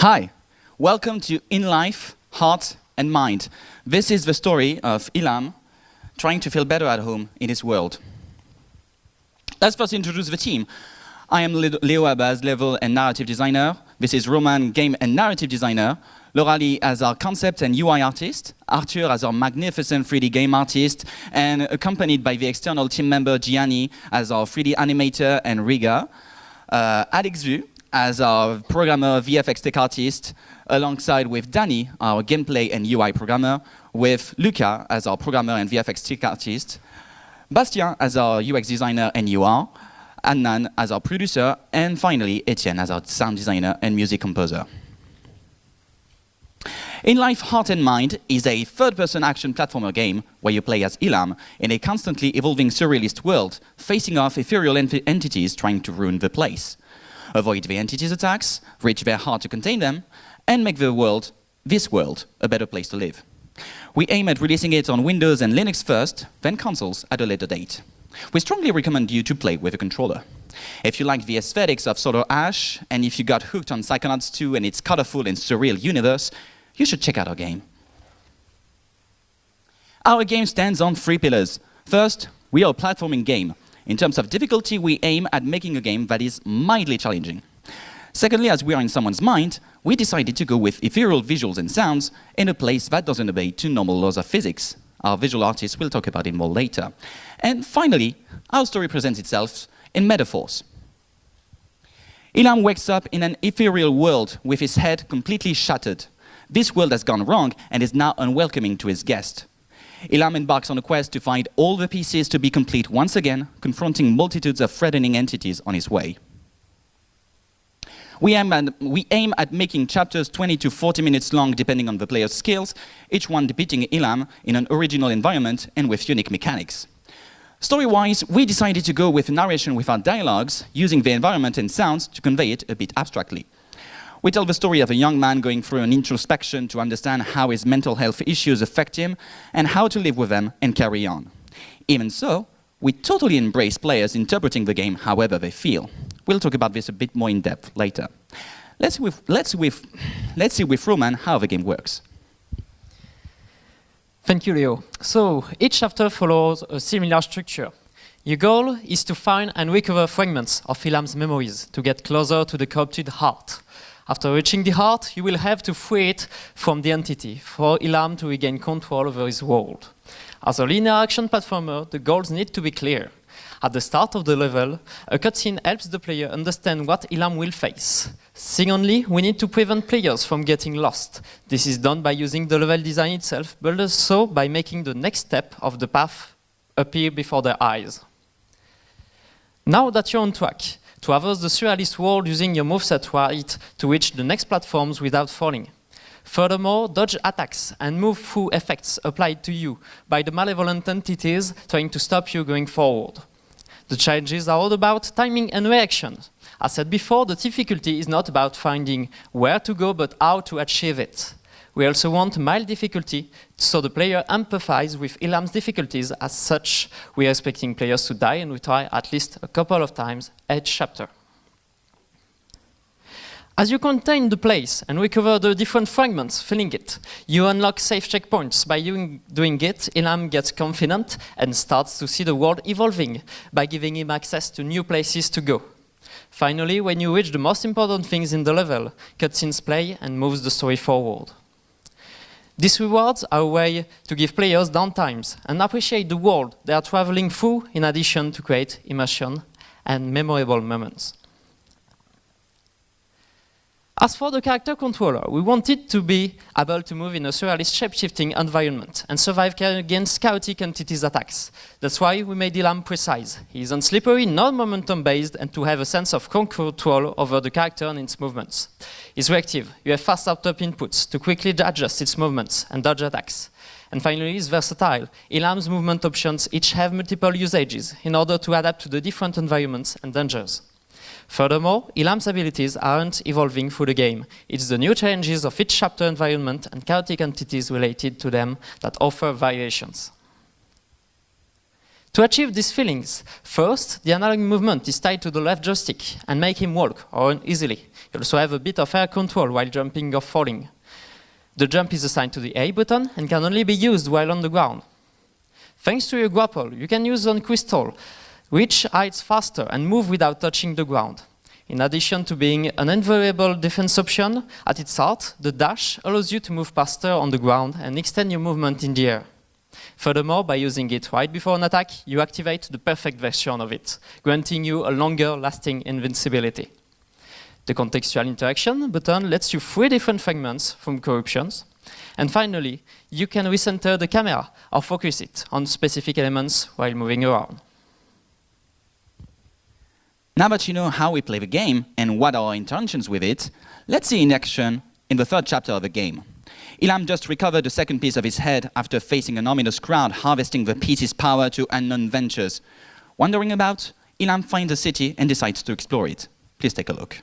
Speaker 21: Hi, welcome to In Life, Heart and Mind. This is the story of Ilham trying to feel better at home in his world. Let's first introduce the team. I am Leo Abaz, level and narrative designer. This is Roman, game and narrative designer. Lauralie as our concept and UI artist. Arthur as our magnificent 3D game artist, and accompanied by the external team member Gianni as our 3D animator and rigger. Alex Vu as our programmer, VFX tech artist, alongside with Danny, our gameplay and UI programmer, with Luca as our programmer and VFX tech artist, Bastien as our UX designer and UR, Annan as our producer, and finally Etienne as our sound designer and music composer. In Life, Heart and Mind is a third-person action platformer game where you play as Ilham in a constantly evolving surrealist world, facing off ethereal entities trying to ruin the place. Avoid the entities' attacks, reach their heart to contain them, and make this world, a better place to live. We aim at releasing it on Windows and Linux first, then consoles at a later date. We strongly recommend you to play with a controller. If you like the aesthetics of Solar Ash, and if you got hooked on Psychonauts 2 and its colorful and surreal universe, you should check out our game. Our game stands on 3 pillars. First, we are a platforming game. In terms of difficulty, we aim at making a game that is mildly challenging. Secondly, as we are in someone's mind, we decided to go with ethereal visuals and sounds in a place that doesn't obey to normal laws of physics. Our visual artists will talk about it more later. And finally, our story presents itself in metaphors. Ilham wakes up in an ethereal world with his head completely shattered. This world has gone wrong and is now unwelcoming to his guest. Ilham embarks on a quest to find all the pieces to be complete once again, confronting multitudes of threatening entities on his way. We aim at making chapters 20 to 40 minutes long depending on the player's skills, each one depicting Ilham in an original environment and with unique mechanics. Story-wise, we decided to go with narration without dialogues, using the environment and sounds to convey it a bit abstractly. We tell the story of a young man going through an introspection to understand how his mental health issues affect him and how to live with them and carry on. Even so, we totally embrace players interpreting the game however they feel. We'll talk about this a bit more in depth later. Let's see with Roman how the game works.
Speaker 1: Thank you, Leo. So, each chapter follows a similar structure. Your goal is to find and recover fragments of Ilham's memories to get closer to the corrupted heart. After reaching the heart, you will have to free it from the entity for Ilham to regain control over his world. As a linear action platformer, the goals need to be clear. At the start of the level, a cutscene helps the player understand what Ilham will face. Secondly, we need to prevent players from getting lost. This is done by using the level design itself, but also by making the next step of the path appear before their eyes. Now that you're on track, traverse the surrealist world using your moveset right to reach the next platforms without falling. Furthermore, dodge attacks and move through effects applied to you by the malevolent entities trying to stop you going forward. The challenges are all about timing and reaction. As said before, the difficulty is not about finding where to go, but how to achieve it. We also want mild difficulty, so the player empathizes with Ilham's difficulties. As such, we are expecting players to die and retry at least a couple of times each chapter. As you contain the place and recover the different fragments, filling it, you unlock safe checkpoints. By doing it, Ilham gets confident and starts to see the world evolving by giving him access to new places to go. Finally, when you reach the most important things in the level, cutscenes play and moves the story forward. These rewards are a way to give players downtimes and appreciate the world they are traveling through, in addition to create immersion and memorable moments. As for the character controller, we wanted to be able to move in a surrealist shape-shifting environment and survive against chaotic entities' attacks. That's why we made Ilham precise. He is unslippery, non-momentum based, and to have a sense of control over the character and its movements. He's reactive. You have fast up inputs to quickly adjust its movements and dodge attacks. And finally, he's versatile. Ilham's movement options each have multiple usages in order to adapt to the different environments and dangers. Furthermore, Ilham's abilities aren't evolving through the game. It's the new challenges of each chapter environment and chaotic entities related to them that offer variations. To achieve these feelings, first, the analog movement is tied to the left joystick and make him walk or run easily. You also have a bit of air control while jumping or falling. The jump is assigned to the A button and can only be used while on the ground. Thanks to your grapple, you can use on crystal, reach heights faster and move without touching the ground. In addition to being an invariable defense option, at its heart, the dash allows you to move faster on the ground and extend your movement in the air. Furthermore, by using it right before an attack, you activate the perfect version of it, granting you a longer lasting invincibility. The contextual interaction button lets you free different fragments from corruptions. And finally, you can recenter the camera or focus it on specific elements while moving around.
Speaker 21: Now that you know how we play the game and what are our intentions with it, let's see in action in the third chapter of the game. Ilham just recovered the second piece of his head after facing an ominous crowd harvesting the piece's power to unknown ventures. Wandering about, Ilham finds a city and decides to explore it. Please take a look.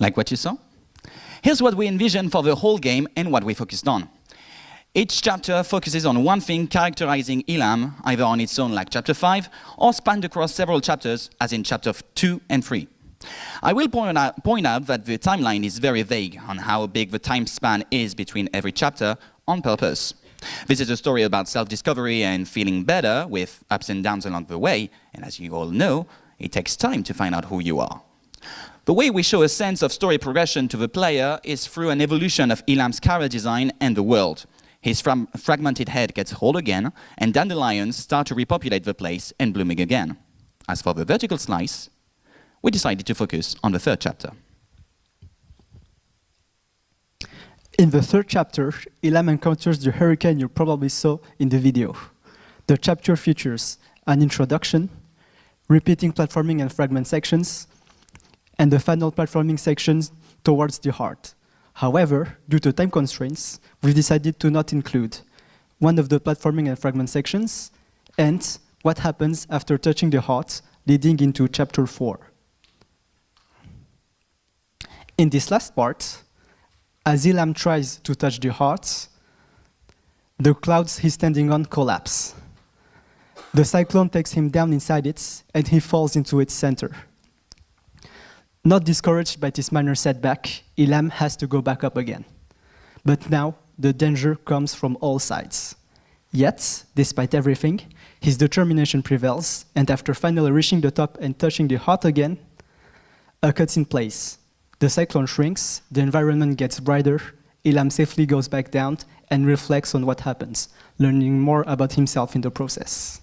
Speaker 21: Like what you saw? Here's what we envisioned for the whole game and what we focused on. Each chapter focuses on one thing characterizing Elam, either on its own like chapter 5, or spanned across several chapters, as in chapter 2 and 3. I will point out that the timeline is very vague on how big the time span is between every chapter on purpose. This is a story about self-discovery and feeling better with ups and downs along the way, and as you all know, it takes time to find out who you are. The way we show a sense of story progression to the player is through an evolution of Elam's character design and the world. His fragmented head gets whole again, and dandelions start to repopulate the place and blooming again. As for the vertical slice, we decided to focus on the third chapter.
Speaker 2: In the third chapter, Elam encounters the hurricane you probably saw in the video. The chapter features an introduction, repeating platforming and fragment sections, and the final platforming sections towards the heart. However, due to time constraints, we've decided to not include one of the platforming and fragment sections and what happens after touching the heart, leading into chapter 4. In this last part, as Elam tries to touch the heart, the clouds he's standing on collapse. The cyclone takes him down inside it, and he falls into its center. Not discouraged by this minor setback, Elam has to go back up again. But now, the danger comes from all sides. Yet, despite everything, his determination prevails, and after finally reaching the top and touching the heart again, a cutscene plays. The cyclone shrinks, the environment gets brighter, Elam safely goes back down and reflects on what happens, learning more about himself in the process.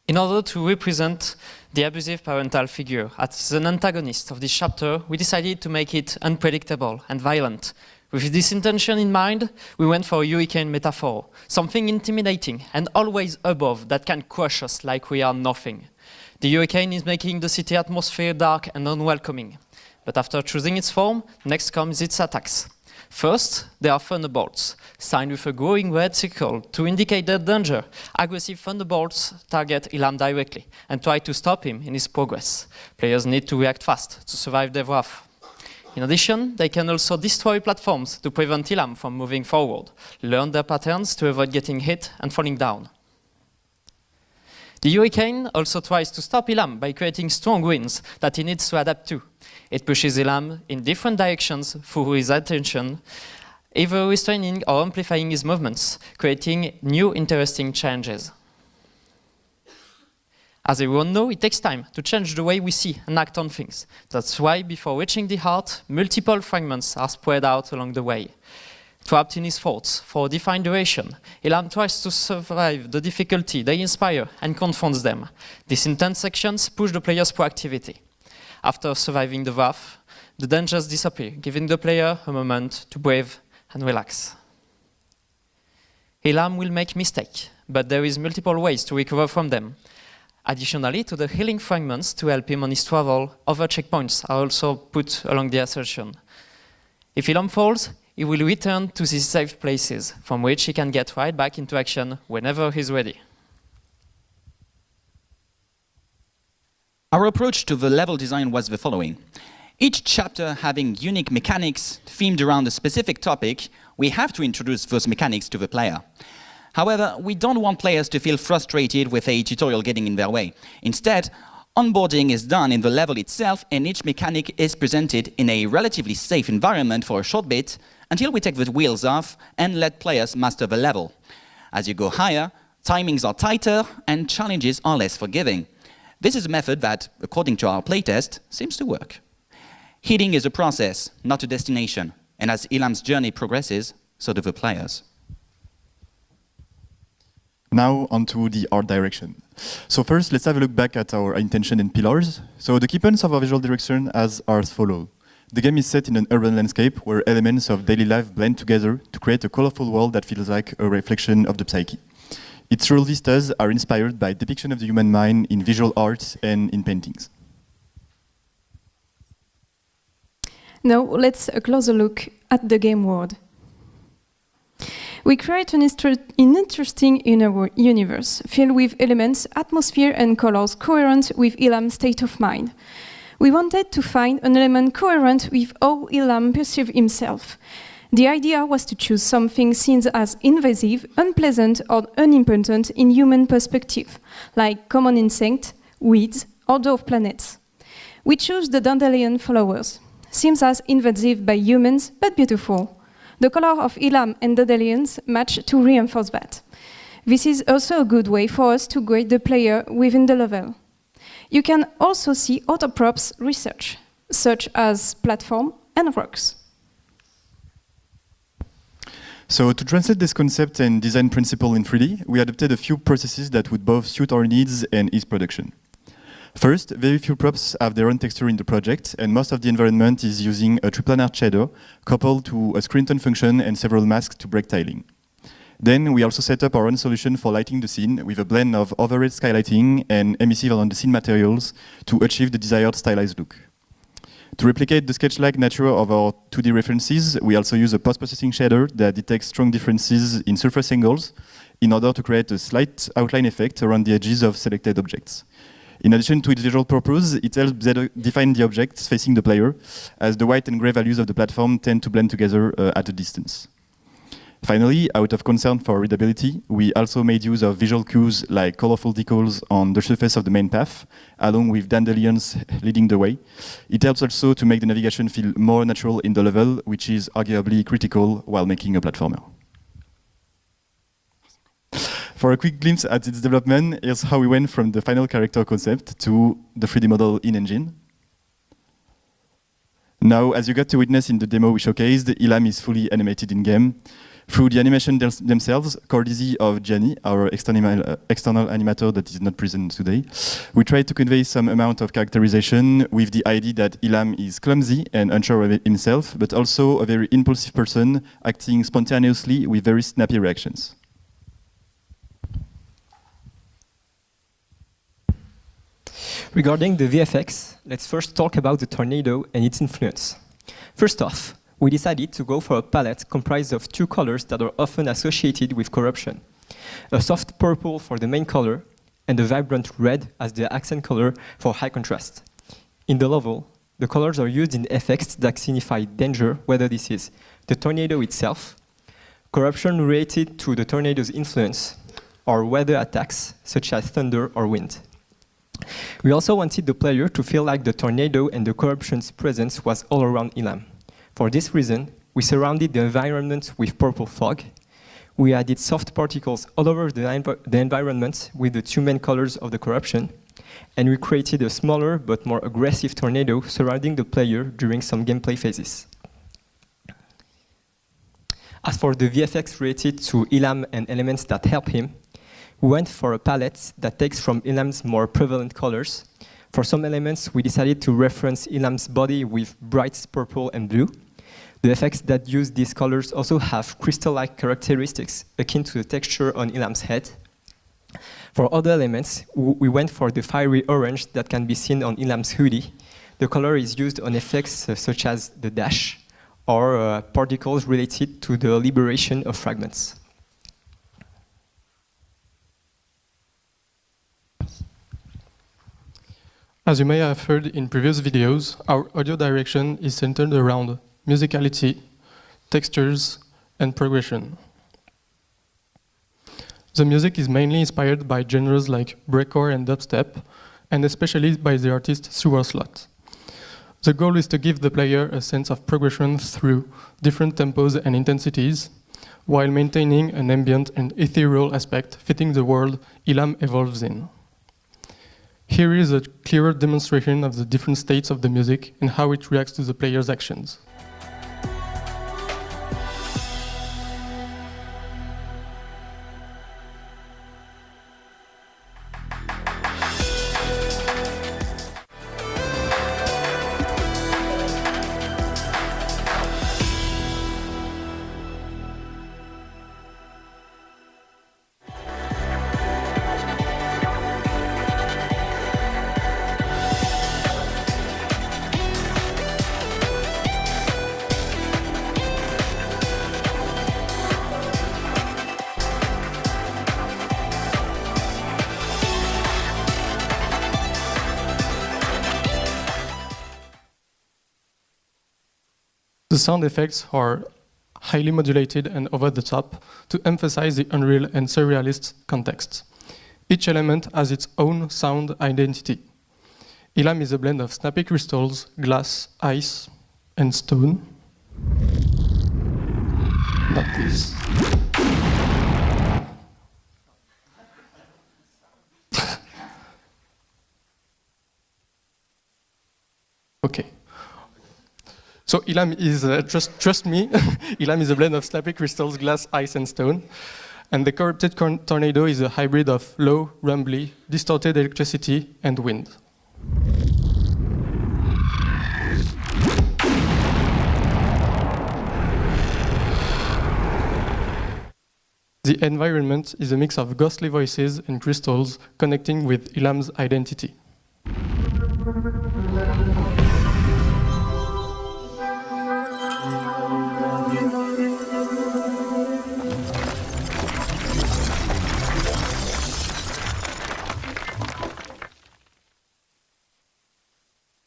Speaker 1: In order to represent the abusive parental figure as an antagonist of this chapter, we decided to make it unpredictable and violent. With this intention in mind, we went for a hurricane metaphor, something intimidating and always above that can crush us like we are nothing. The hurricane is making the city atmosphere dark and unwelcoming. But after choosing its form, next comes its attacks. First, there are thunderbolts, signed with a glowing red circle to indicate their danger. Aggressive thunderbolts target Elam directly and try to stop him in his progress. Players need to react fast to survive their wrath. In addition, they can also destroy platforms to prevent Elam from moving forward, learn their patterns to avoid getting hit and falling down. The hurricane also tries to stop Elam by creating strong winds that he needs to adapt to. It pushes Elam in different directions through his attention, either restraining or amplifying his movements, creating new interesting changes. As everyone knows, it takes time to change the way we see and act on things. That's why before reaching the heart, multiple fragments are spread out along the way. Trapped in his thoughts for a defined duration, Ilham tries to survive the difficulty they inspire and confronts them. These intense sections push the player's proactivity. After surviving the wrath, the dangers disappear, giving the player a moment to breathe and relax. Ilham will make mistakes, but there is multiple ways to recover from them. Additionally to the healing fragments to help him on his travel, other checkpoints are also put along the assertion. If Ilham falls, he will return to these safe places, from which he can get right back into action whenever he's ready.
Speaker 21: Our approach to the level design was the following. Each chapter having unique mechanics themed around a specific topic, we have to introduce those mechanics to the player. However, we don't want players to feel frustrated with a tutorial getting in their way. Instead, onboarding is done in the level itself and each mechanic is presented in a relatively safe environment for a short bit until we take the wheels off and let players master the level. As you go higher, timings are tighter and challenges are less forgiving. This is a method that, according to our playtest, seems to work. Healing is a process, not a destination, and as Ilham's journey progresses, so do the players.
Speaker 3: Now onto the art direction. So first, let's have a look back at our intention and pillars. So the key points of our visual direction are as follows. The game is set in an urban landscape where elements of daily life blend together to create a colorful world that feels like a reflection of the psyche. Its rural vistas are inspired by depiction of the human mind in visual arts and in paintings.
Speaker 22: Now let's a closer look at the game world. We create an interesting inner universe filled with elements, atmosphere and colors coherent with Ilham's state of mind. We wanted to find an element coherent with how Ilham perceived himself. The idea was to choose something seen as invasive, unpleasant or unimportant in human perspective, like common insects, weeds or dwarf planets. We chose the dandelion flowers, seems as invasive by humans but beautiful. The color of Ilham and dandelions match to reinforce that. This is also a good way for us to grade the player within the level. You can also see other props research, such as platform and rocks.
Speaker 3: So to translate this concept and design principle in 3D, we adopted a few processes that would both suit our needs and ease production. First, very few props have their own texture in the project, and most of the environment is using a triplanar shader coupled to a screen tone function and several masks to break tiling. Then we also set up our own solution for lighting the scene with a blend of overhead skylighting and emissive on the scene materials to achieve the desired stylized look. To replicate the sketch-like nature of our 2D references, we also use a post-processing shader that detects strong differences in surface angles in order to create a slight outline effect around the edges of selected objects. In addition to its visual purpose, it helps better define the objects facing the player, as the white and gray values of the platform tend to blend together at a distance. Finally, out of concern for readability, we also made use of visual cues like colorful decals on the surface of the main path, along with dandelions leading the way. It helps also to make the navigation feel more natural in the level, which is arguably critical while making a platformer. For a quick glimpse at its development, here's how we went from the final character concept to the 3D model in engine. Now, as you got to witness in the demo we showcased, Ilham is fully animated in-game. Through the animation themselves, courtesy of Gianni, our external animator that is not present today, we tried to convey some amount of characterization with the idea that Ilham is clumsy and unsure of himself, but also a very impulsive person acting spontaneously with very snappy reactions.
Speaker 23: Regarding the VFX, let's first talk about the tornado and its influence. First off, we decided to go for a palette comprised of two colors that are often associated with corruption. A soft purple for the main color, and a vibrant red as the accent color for high contrast. In the level, the colors are used in effects that signify danger, whether this is the tornado itself, corruption related to the tornado's influence, or weather attacks, such as thunder or wind. We also wanted the player to feel like the tornado and the corruption's presence was all around Ilham. For this reason, we surrounded the environment with purple fog. We added soft particles all over the environment with the two main colors of the corruption, and we created a smaller but more aggressive tornado surrounding the player during some gameplay phases. As for the VFX related to Ilham and elements that help him, we went for a palette that takes from Ilham's more prevalent colors. For some elements, we decided to reference Ilham's body with bright purple and blue. The effects that use these colors also have crystal-like characteristics akin to the texture on Ilham's head. For other elements, we went for the fiery orange that can be seen on Ilham's hoodie. The color is used on effects such as the dash or particles related to the liberation of fragments.
Speaker 5: As you may have heard in previous videos, our audio direction is centered around musicality, textures, and progression. The music is mainly inspired by genres like breakcore and dubstep, and especially by the artist Sewer Slot. The goal is to give the player a sense of progression through different tempos and intensities, while maintaining an ambient and ethereal aspect fitting the world Ilham evolves in. Here is a clearer demonstration of the different states of the music and how it reacts to the player's actions. The sound effects are highly modulated and over the top to emphasize the unreal and surrealist context. Each element has its own sound identity. Ilham is a blend of snappy crystals, glass, ice, and stone. Not this. Okay. So Ilham is, trust me, Ilham is a blend of snappy crystals, glass, ice, and stone. And the corrupted tornado is a hybrid of low, rumbly, distorted electricity, and wind. The environment is a mix of ghostly voices and crystals connecting with Ilham's identity.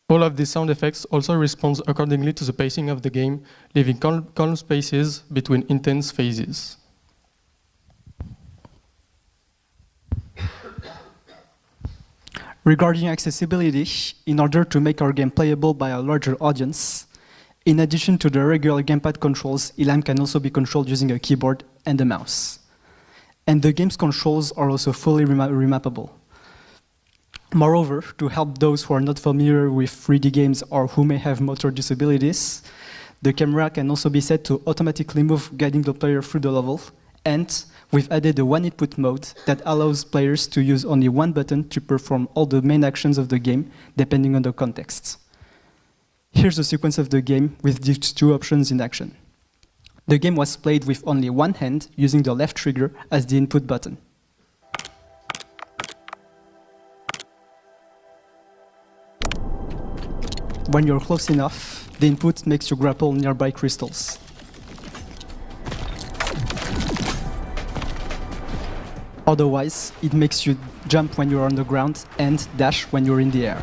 Speaker 5: All of these sound effects also respond accordingly to the pacing of the game, leaving calm spaces between intense phases.
Speaker 2: Regarding accessibility, in order to make our game playable by a larger audience, in addition to the regular gamepad controls, Ilham can also be controlled using a keyboard and a mouse. And the game's controls are also fully remappable. Moreover, to help those who are not familiar with 3D games or who may have motor disabilities, the camera can also be set to automatically move, guiding the player through the level. And we've added a one-input mode that allows players to use only one button to perform all the main actions of the game, depending on the context. Here's the sequence of the game with these two options in action. The game was played with only one hand, using the left trigger as the input button. When you're close enough, the input makes you grapple nearby crystals. Otherwise, it makes you jump when you're on the ground and dash when you're in the air.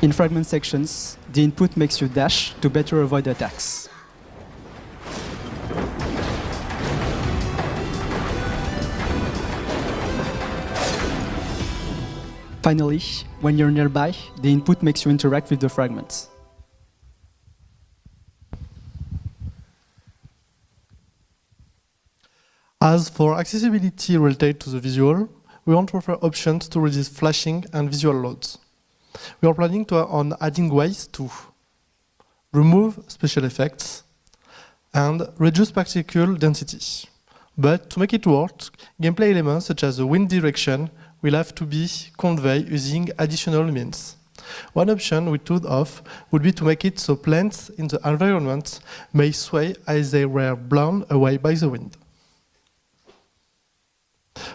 Speaker 2: In fragment sections, the input makes you dash to better avoid attacks. Finally, when you're nearby, the input makes you interact with the fragments.
Speaker 4: As for accessibility related to the visual, we want to offer options to resist flashing and visual loads. We are planning on adding ways to remove special effects and reduce particle density. But to make it work, gameplay elements such as the wind direction will have to be conveyed using additional means. One option we thought of would be to make it so plants in the environment may sway as they were blown away by the wind.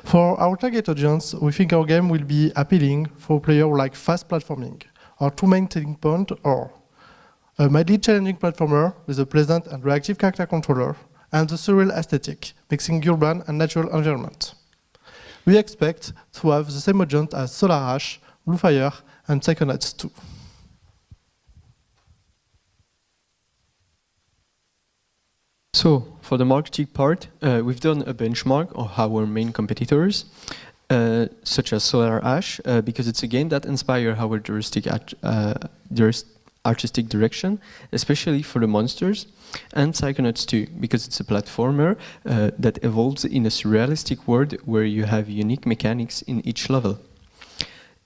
Speaker 4: For our target audience, we think our game will be appealing for players who like fast platforming. Our two main selling points are a mildly challenging platformer with a pleasant and reactive character controller, and the surreal aesthetic, mixing urban and natural environment. We expect to have the same audience as Solar Ash, Blue Fire, and Psychonauts 2.
Speaker 6: So, for the marketing part, we've done a benchmark of our main competitors, such as Solar Ash, because it's a game that inspires our artistic direction, especially for the monsters, and Psychonauts 2, because it's a platformer that evolves in a surrealistic world where you have unique mechanics in each level.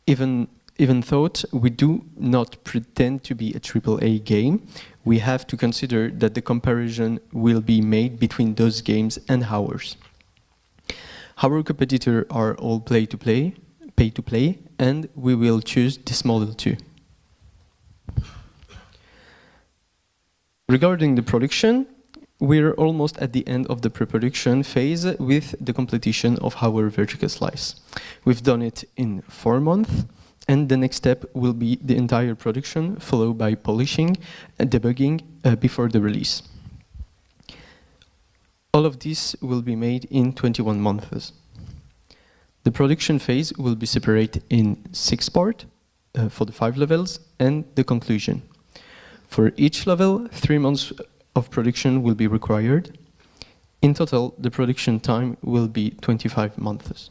Speaker 6: Even though we do not pretend to be a AAA game, we have to consider that the comparison will be made between those games and ours. Our competitors are all pay to play, and we will choose this model too. Regarding the production, we're almost at the end of the pre-production phase with the completion of our vertical slice. We've done it in 4 months, and the next step will be the entire production, followed by polishing and debugging before the release. All of this will be made in 21 months. The production phase will be separated in 6 parts for the 5 levels and the conclusion. For each level, 3 months of production will be required. In total, the production time will be 25 months.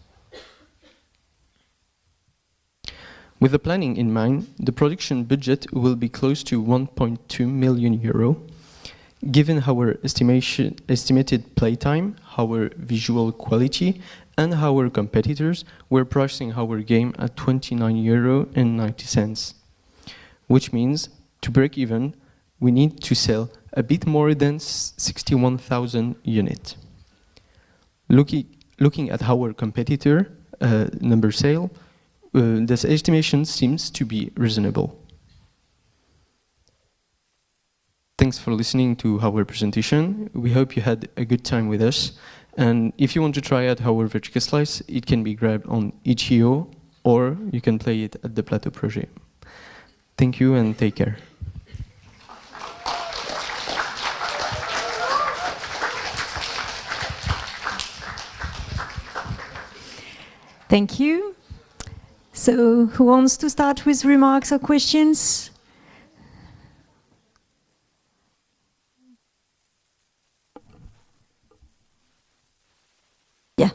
Speaker 6: With the planning in mind, the production budget will be close to 1.2 million euro. Given our estimated playtime, our visual quality, and our competitors, we're pricing our game at 29.90 euro, which means to break even, we need to sell a bit more than 61,000 units. Looking at our competitor number sale, this estimation seems to be reasonable. Thanks for listening to our presentation. We hope you had a good time with us. And if you want to try out our vertical slice, it can be grabbed on itch.io, or you can play it at the Plateau project. Thank you and take care.
Speaker 7: Thank you. So, who wants to start with remarks or questions? Yeah.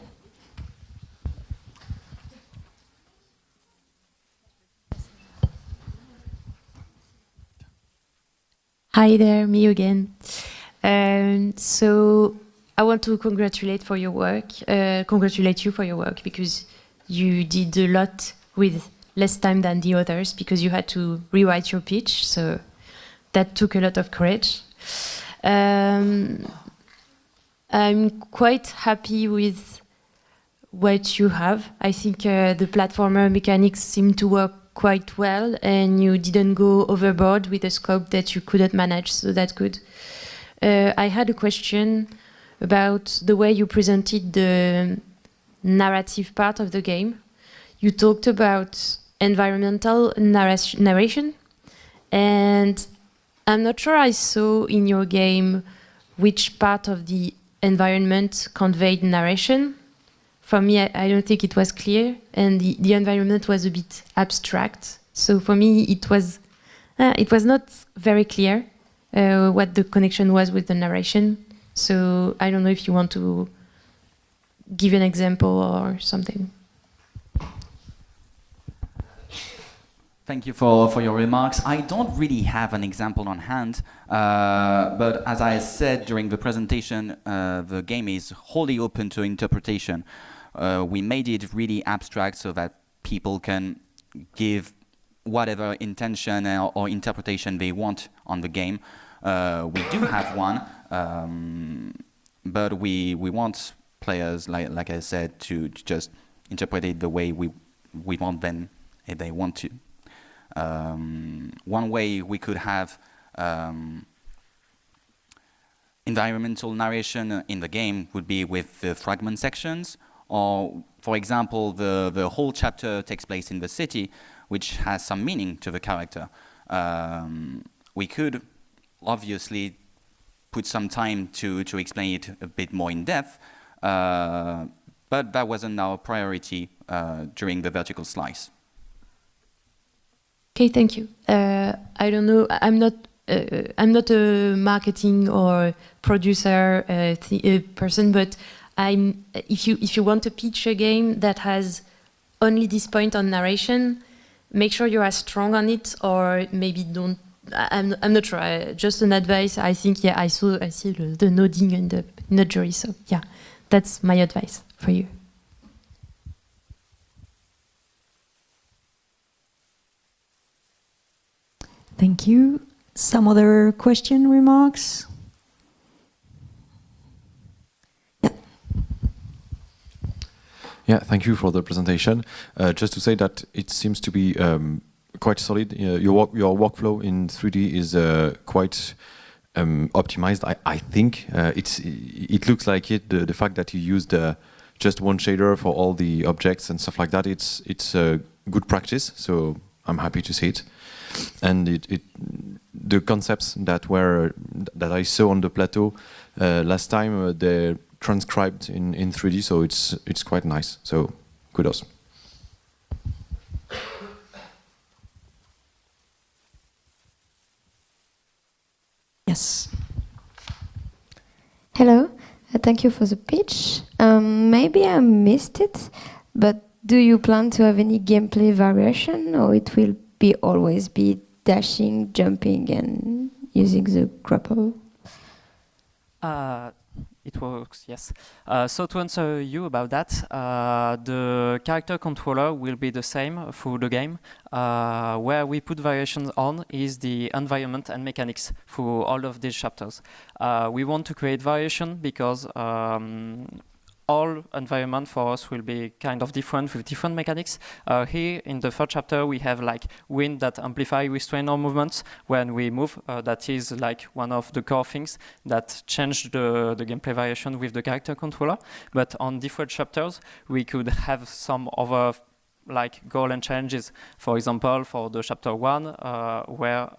Speaker 17: Hi there, me again. So I want to congratulate you for your work, because you did a lot with less time than the others, because you had to rewrite your pitch, so that took a lot of courage. I'm quite happy with what you have. I think the platformer mechanics seem to work quite well, and you didn't go overboard with a scope that you couldn't manage, so that's good. I had a question about the way you presented the narrative part of the game. You talked about environmental narration, and I'm not sure I saw in your game which part of the environment conveyed narration. For me, I don't think it was clear, and the environment was a bit abstract. So for me, it was not very clear what the connection was with the narration. So I don't know if you want to give an example or something.
Speaker 21: Thank you for your remarks. I don't really have an example on hand, but as I said during the presentation, the game is wholly open to interpretation. We made it really abstract so that people can give whatever intention or interpretation they want on the game. We do have one, but we want players, like I said, to just interpret it the way we want them if they want to. One way we could have environmental narration in the game would be with the fragment sections, or for example, the whole chapter takes place in the city, which has some meaning to the character. We could obviously put some time to explain it a bit more in depth, but that wasn't our priority during the vertical slice.
Speaker 17: Okay, thank you. I don't know. I'm not a marketing or producer person, but if you want to pitch a game that has only this point on narration, make sure you are strong on it, or maybe don't. I'm not sure. Just an advice. I think I see the nodding in the jury. So yeah, that's my advice for you.
Speaker 7: Thank you. Some other question, remarks?
Speaker 8: Yeah, thank you for the presentation. Just to say that it seems to be quite solid. Your workflow in 3D is quite optimized. I think it looks like it. The fact that you used just one shader for all the objects and stuff like that, it's a good practice. So I'm happy to see it. And the concepts that I saw on the plateau last time, they're transcribed in 3D, so it's quite nice. So kudos.
Speaker 7: Yes.
Speaker 16: Hello, thank you for the pitch. Maybe I missed it, but do you plan to have any gameplay variation, or it will always be dashing, jumping, and using the grapple?
Speaker 1: It works, yes. So to answer you about that, the character controller will be the same through the game. Where we put variations on is the environment and mechanics through all of these chapters. We want to create variation because all environment for us will be kind of different with different mechanics. Here in the third chapter we have like wind that amplify restrain our movements when we move. That is like one of the core things that change the gameplay variation with the character controller. But on different chapters we could have some other like goal and challenges. For example, for the chapter 1, where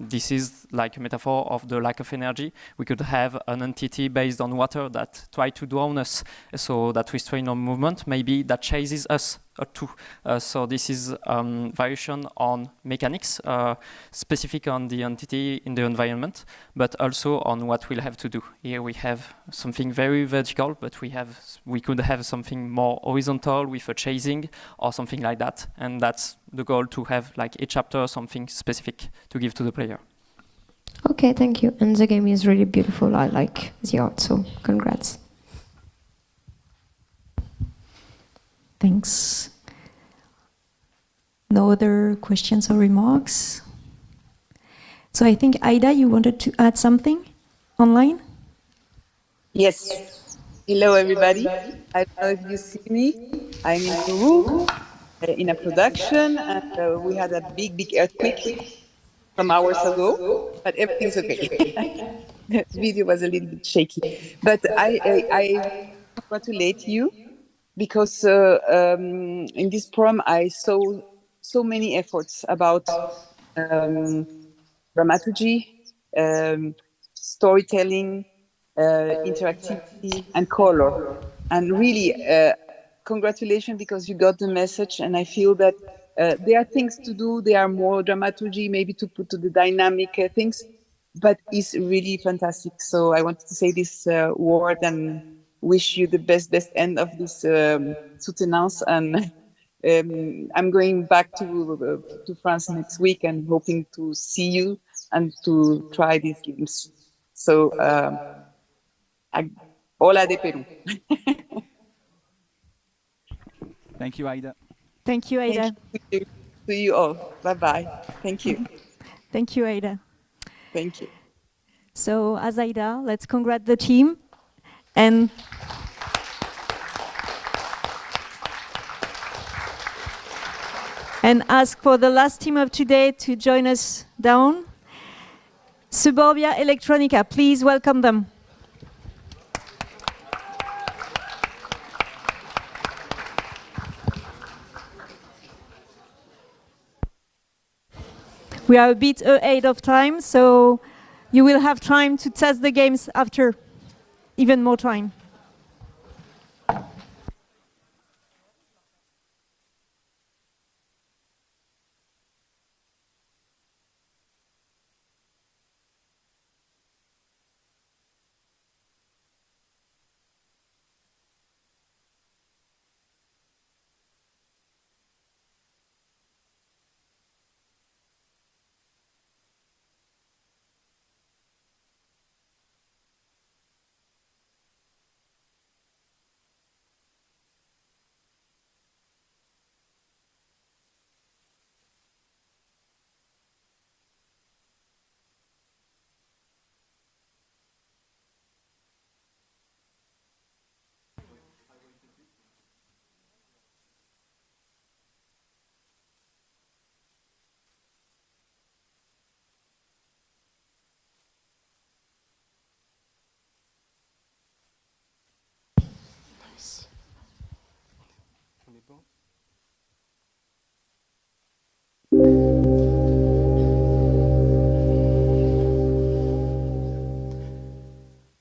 Speaker 1: this is like a metaphor of the lack of energy, we could have an entity based on water that try to drown us, so that restrain our movement, maybe that chases us too. So this is variation on mechanics, specific on the entity in the environment, but also on what we'll have to do. Here we have something very vertical, but we could have something more horizontal with a chasing or something like that. And that's the goal, to have like each chapter something specific to give to the player.
Speaker 16: Okay, thank you. And the game is really beautiful. I like the art, so congrats.
Speaker 7: Thanks. No other questions or remarks? So I think, Aida, you wanted to add something online?
Speaker 11: Yes. Hello, everybody. I don't know if you see me. I'm in Peru in a production, and we had a big earthquake some hours ago, but everything's okay. The video was a little bit shaky. But I congratulate you, because in this program I saw so many efforts about dramaturgy, storytelling, interactivity, and color. And really, congratulations, because you got the message, and I feel that there are things to do. There are more dramaturgy, maybe to put to the dynamic things, but it's really fantastic. So I wanted to say this word and wish you the best end of this Soutenance, and I'm going back to France next week and hoping to see you and to try these games. So, hola de Peru.
Speaker 21: Thank you, Aida.
Speaker 7: Thank you, Aida.
Speaker 11: Thank you to you all. Bye bye. Thank you.
Speaker 7: Thank you, Aida.
Speaker 11: Thank you.
Speaker 7: So, as Aida, let's congratulate the team and ask for the last team of today to join us down. Suburbia Electronica, please welcome them. We are a bit ahead of time, so you will have time to test the games after, even more time.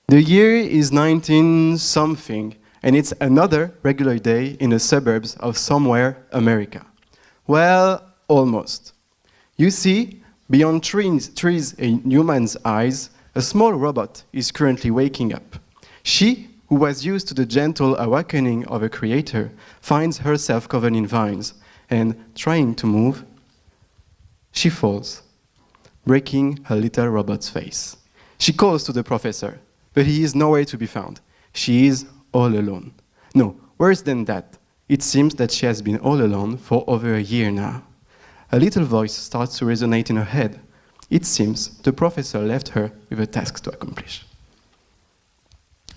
Speaker 9: The year is 19-something, and it's another regular day in the suburbs of somewhere America. Well, almost. You see, beyond trees in human's eyes, a small robot is currently waking up. She, who was used to the gentle awakening of a creator, finds herself covered in vines, and trying to move, she falls, breaking her little robot's face. She calls to the professor, but he is nowhere to be found. She is all alone. No, worse than that. It seems that she has been all alone for over a year now. A little voice starts to resonate in her head. It seems the professor left her with a task to accomplish.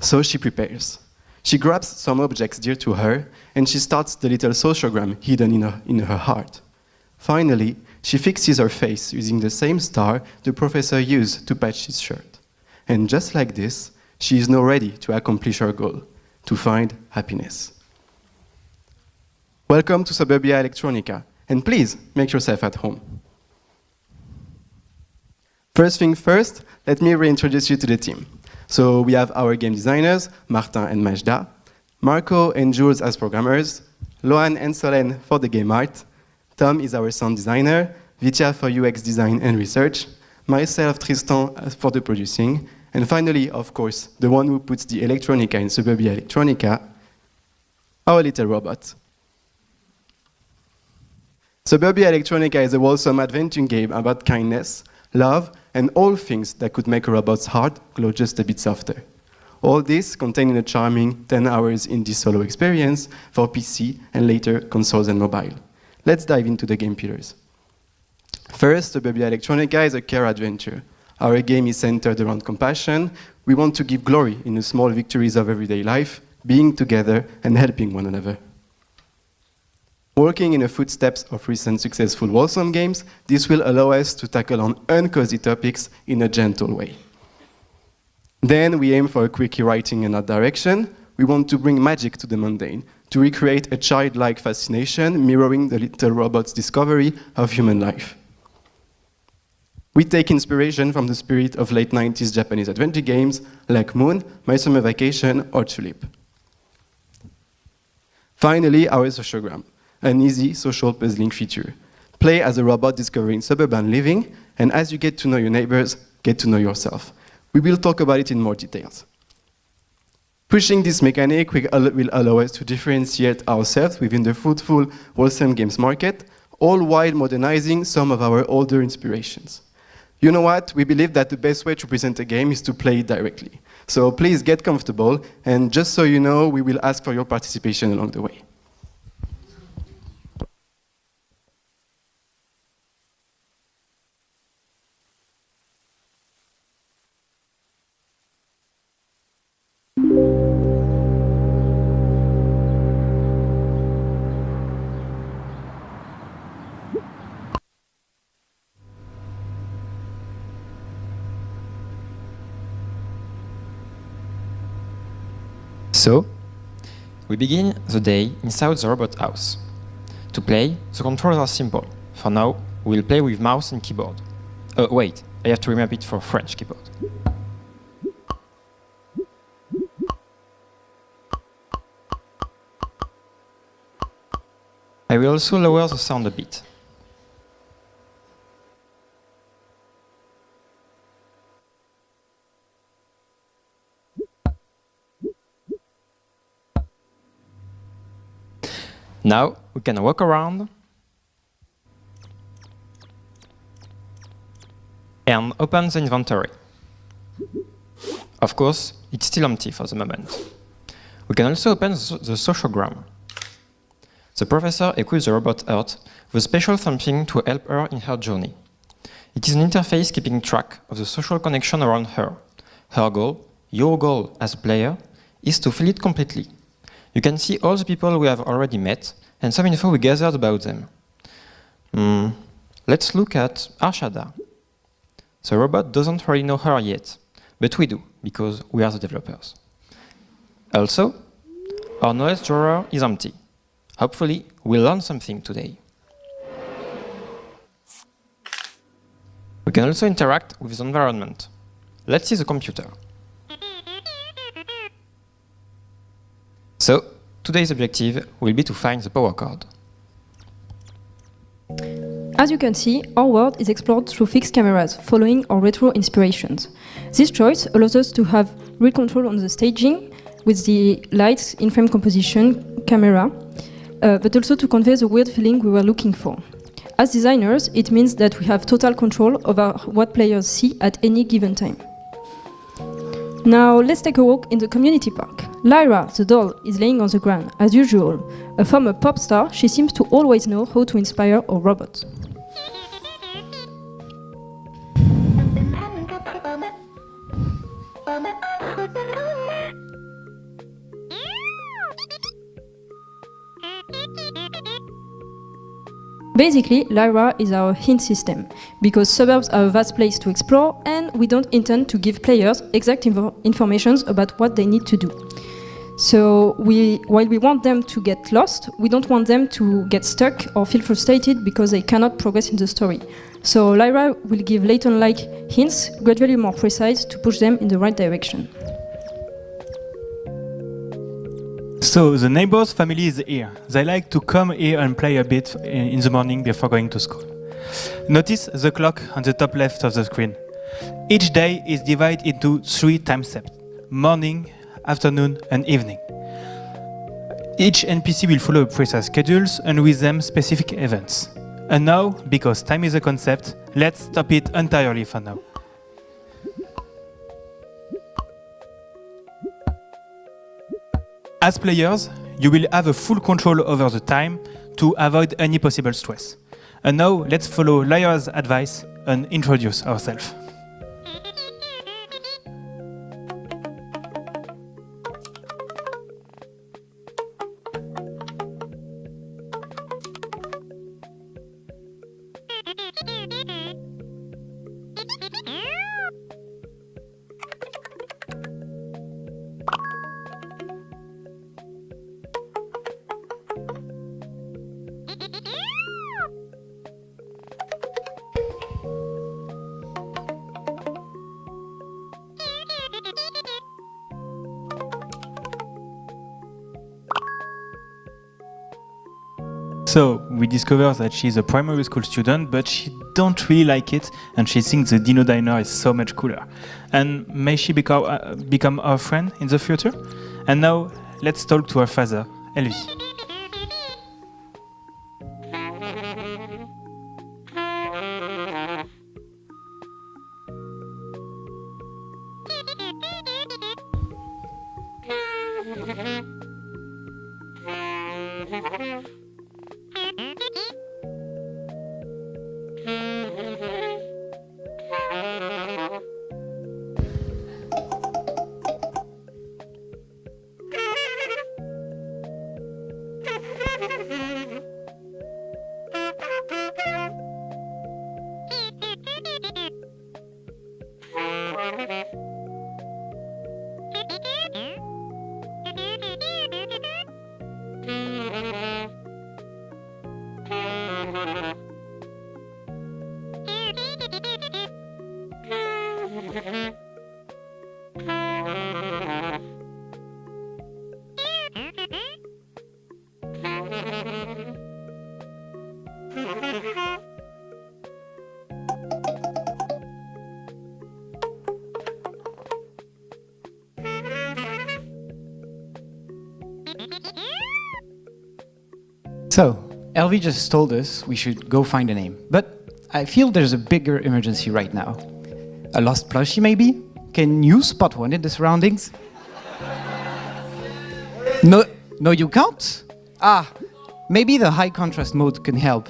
Speaker 9: So she prepares. She grabs some objects dear to her, and she starts the little sociogram hidden in her heart. Finally, she fixes her face using the same star the professor used to patch his shirt. And just like this, she is now ready to accomplish her goal, to find happiness. Welcome to Suburbia Electronica, and please make yourself at home. First thing first, let me reintroduce you to the team. So we have our game designers, Martin and Majda, Marco and Jules as programmers, Lohan and Solène for the game art, Tom is our sound designer, Vitya for UX design and research, myself, Tristan, for the producing, and finally, of course, the one who puts the electronica in Suburbia Electronica, our little robot. Suburbia Electronica is a wholesome adventure game about kindness, love, and all things that could make a robot's heart glow just a bit softer. All this contained in a charming 10 hours indie solo experience for PC and later consoles and mobile. Let's dive into the game pillars. First, Suburbia Electronica is a care adventure. Our game is centered around compassion. We want to give glory in the small victories of everyday life, being together and helping one another. Walking in the footsteps of recent successful wholesome games, this will allow us to tackle on uncozy topics in a gentle way. Then we aim for a quickie writing in that direction. We want to bring magic to the mundane, to recreate a childlike fascination mirroring the little robot's discovery of human life. We take inspiration from the spirit of late 90s Japanese adventure games like Moon, My Summer Vacation, or Tulip. Finally, our sociogram, an easy social puzzling feature. Play as a robot discovering suburban living, and as you get to know your neighbors, get to know yourself. We will talk about it in more details. Pushing this mechanic will allow us to differentiate ourselves within the fruitful, wholesome games market, all while modernizing some of our older inspirations. You know what? We believe that the best way to present a game is to play it directly. So please get comfortable, and just so you know, we will ask for your participation along the way.
Speaker 13: So, we begin the day inside the robot house. To play, the controls are simple. For now, we'll play with mouse and keyboard. Wait, I have to remap it for French keyboard. I will also lower the sound a bit. Now we can walk around and open the inventory. Of course, it's still empty for the moment. We can also open the sociogram. The professor equips the robot Earth with special something to help her in her journey. It is an interface keeping track of the social connection around her. Her goal, your goal as a player, is to fill it completely. You can see all the people we have already met and some info we gathered about them. Let's look at Arshada. The robot doesn't really know her yet, but we do, because we are the developers. Also, our knowledge drawer is empty. Hopefully, we'll learn something today. We can also interact with the environment. Let's see the computer. So, today's objective will be to find the power cord.
Speaker 22: As you can see, our world is explored through fixed cameras, following our retro inspirations. This choice allows us to have real control on the staging with the lights, in-frame composition, camera, but also to convey the weird feeling we were looking for. As designers, it means that we have total control over what players see at any given time. Now let's take a walk in the community park. Lyra, the doll, is laying on the ground. As usual, a former pop star, she seems to always know how to inspire a robot. Basically, Lyra is our hint system, because suburbs are a vast place to explore and we don't intend to give players exact information about what they need to do. So while we want them to get lost, we don't want them to get stuck or feel frustrated because they cannot progress in the story. So Lyra will give Layton-like hints, gradually more precise, to push them in the right direction.
Speaker 14: So the neighbor's family is here. They like to come here and play a bit in the morning before going to school. Notice the clock on the top left of the screen. Each day is divided into 3 time steps: morning, afternoon, and evening. Each NPC will follow precise schedules and with them specific events. And now, because time is a concept, let's stop it entirely for now. As players, you will have a full control over the time to avoid any possible stress. And now, let's follow Lyra's advice and introduce ourselves. So we discover that she's a primary school student, but she don't really like it, and she thinks the Dino Diner is so much cooler. And may she become our friend in the future? And now, let's talk to her father, Elvi.
Speaker 15: So, Elvi just told us we should go find a name, but I feel there's a bigger emergency right now. A lost plushie, maybe? Can you spot one in the surroundings? No, you can't? Ah, maybe the high contrast mode can help.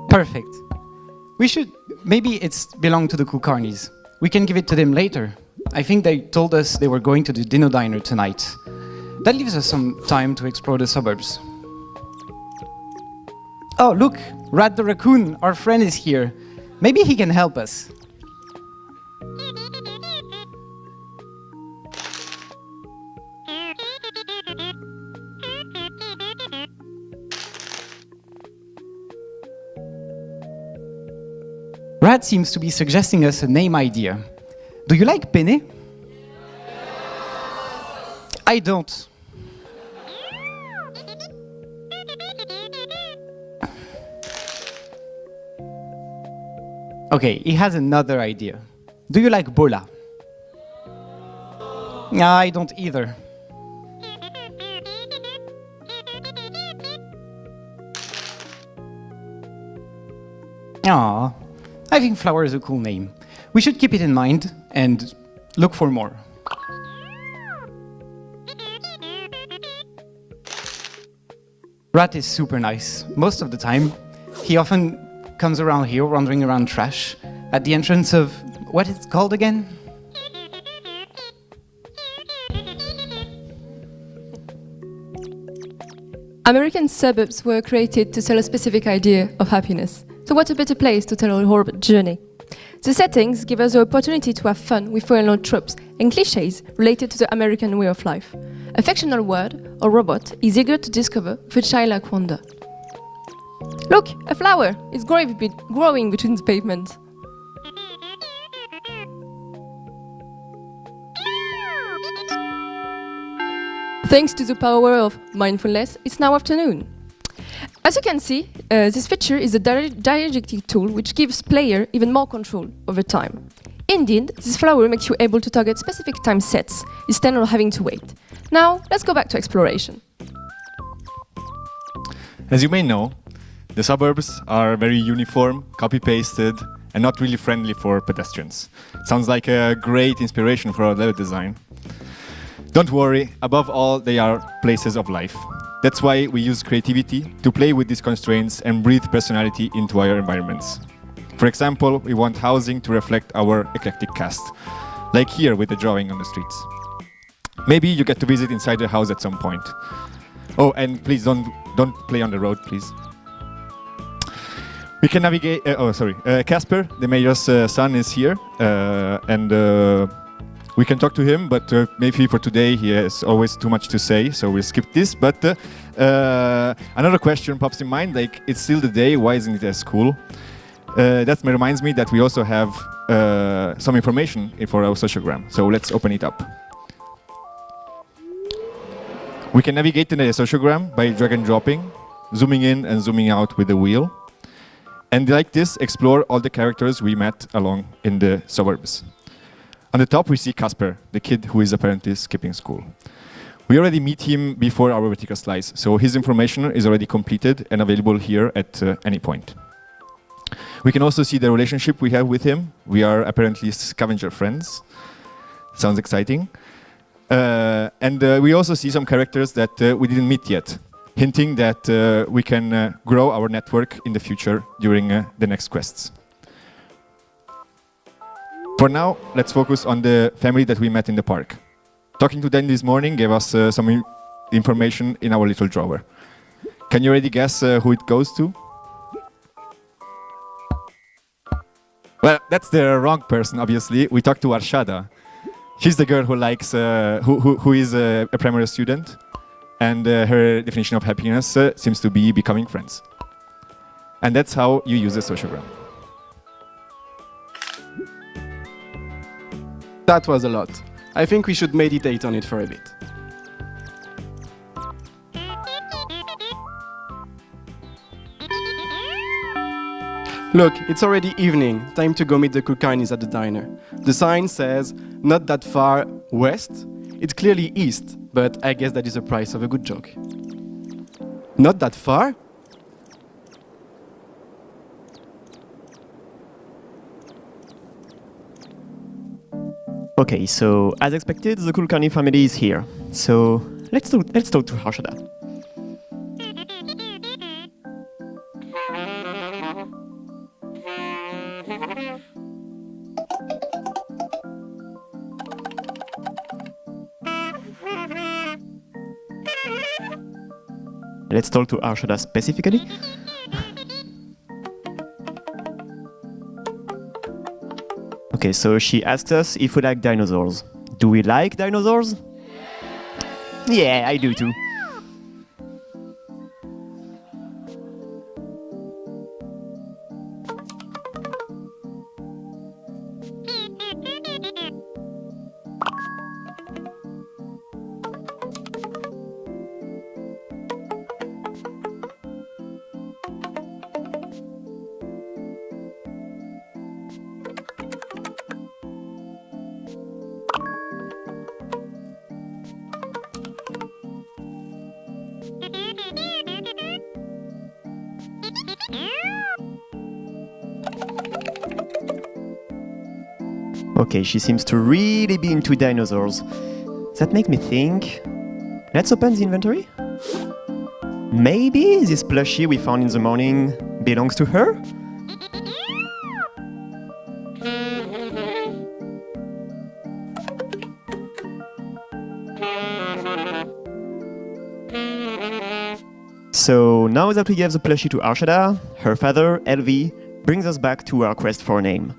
Speaker 15: Perfect. We should... Maybe it's belong to the Kulkarnis. We can give it to them later. I think they told us they were going to the Dino Diner tonight. That leaves us some time to explore the suburbs. Oh, look! Rat the raccoon, our friend, is here. Maybe he can help us. Rat seems to be suggesting us a name idea. Do you like Penne? I don't. Okay, he has another idea. Do you like Bola? I don't either. Aww. I think Flower is a cool name. We should keep it in mind and look for more. Rat is super nice. Most of the time, he often comes around here wandering around trash at the entrance of... what it's called again?
Speaker 18: American suburbs were created to sell a specific idea of happiness. So what a better place to tell our journey? The settings give us the opportunity to have fun with well-known tropes and cliches related to the American way of life. A fictional word or robot is eager to discover with childlike wonder. Look, a flower is growing between the pavement. Thanks to the power of mindfulness, it's now afternoon. As you can see, this feature is a diegetic tool which gives player even more control over time. Indeed, this flower makes you able to target specific time sets instead of having to wait. Now, let's go back to exploration.
Speaker 3: As you may know, the suburbs are very uniform, copy-pasted, and not really friendly for pedestrians. Sounds like a great inspiration for our level design. Don't worry, above all, they are places of life. That's why we use creativity to play with these constraints and breathe personality into our environments. For example, we want housing to reflect our eclectic cast, like here with the drawing on the streets. Maybe you get to visit inside the house at some point. Oh, and please don't play on the road, please. We can navigate. Casper, the mayor's son, is here, and we can talk to him. But maybe for today he has always too much to say, so we'll skip this. But another question pops in mind: like, it's still the day. Why isn't it at school? That reminds me that we also have some information for our sociogram. So let's open it up. We can navigate in the sociogram by drag and dropping. zooming in and zooming out with the wheel. And like this, explore all the characters we met along in the suburbs. On the top, we see Casper, the kid who is apparently skipping school. We already meet him before our vertical slice, so his information is already completed and available here at any point. We can also see the relationship we have with him. We are apparently scavenger friends. Sounds exciting. And we also see some characters that we didn't meet yet, hinting that we can grow our network in the future during the next quests. For now, let's focus on the family that we met in the park. Talking to them this morning gave us some information in our little drawer. Can you already guess who it goes to? Well, that's the wrong person, obviously. We talked to Arshada. She's the girl who likes, who is a primary student, and her definition of happiness seems to be becoming friends. And that's how you use a sociogram.
Speaker 9: That was a lot. I think we should meditate on it for a bit. Look, it's already evening. Time to go meet the Kulkarnis at the diner. The sign says, not that far west. It's clearly east, but I guess that is the price of a good joke. Not that far?
Speaker 12: Okay, so as expected, the Kulkarni family is here. So let's talk to Harshada. Let's talk to Harshada specifically. Okay, so she asked us if we like dinosaurs. Do we like dinosaurs? Yeah, I do too. Okay, she seems to really be into dinosaurs. That makes me think... Let's open the inventory? Maybe this plushie we found in the morning belongs to her? So now that we gave the plushie to Arshada, her father, Elvi, brings us back to our quest for a name.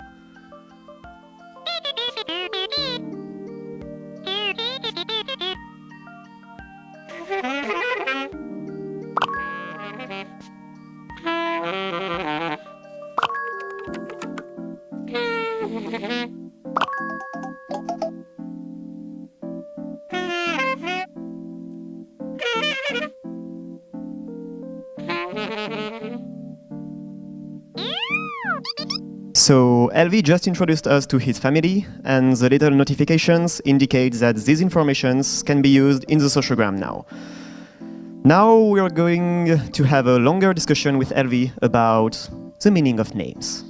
Speaker 12: So Elvi just introduced us to his family, and the little notifications indicate that these informations can be used in the sociogram now. Now we are going to have a longer discussion with Elvi about the meaning of names.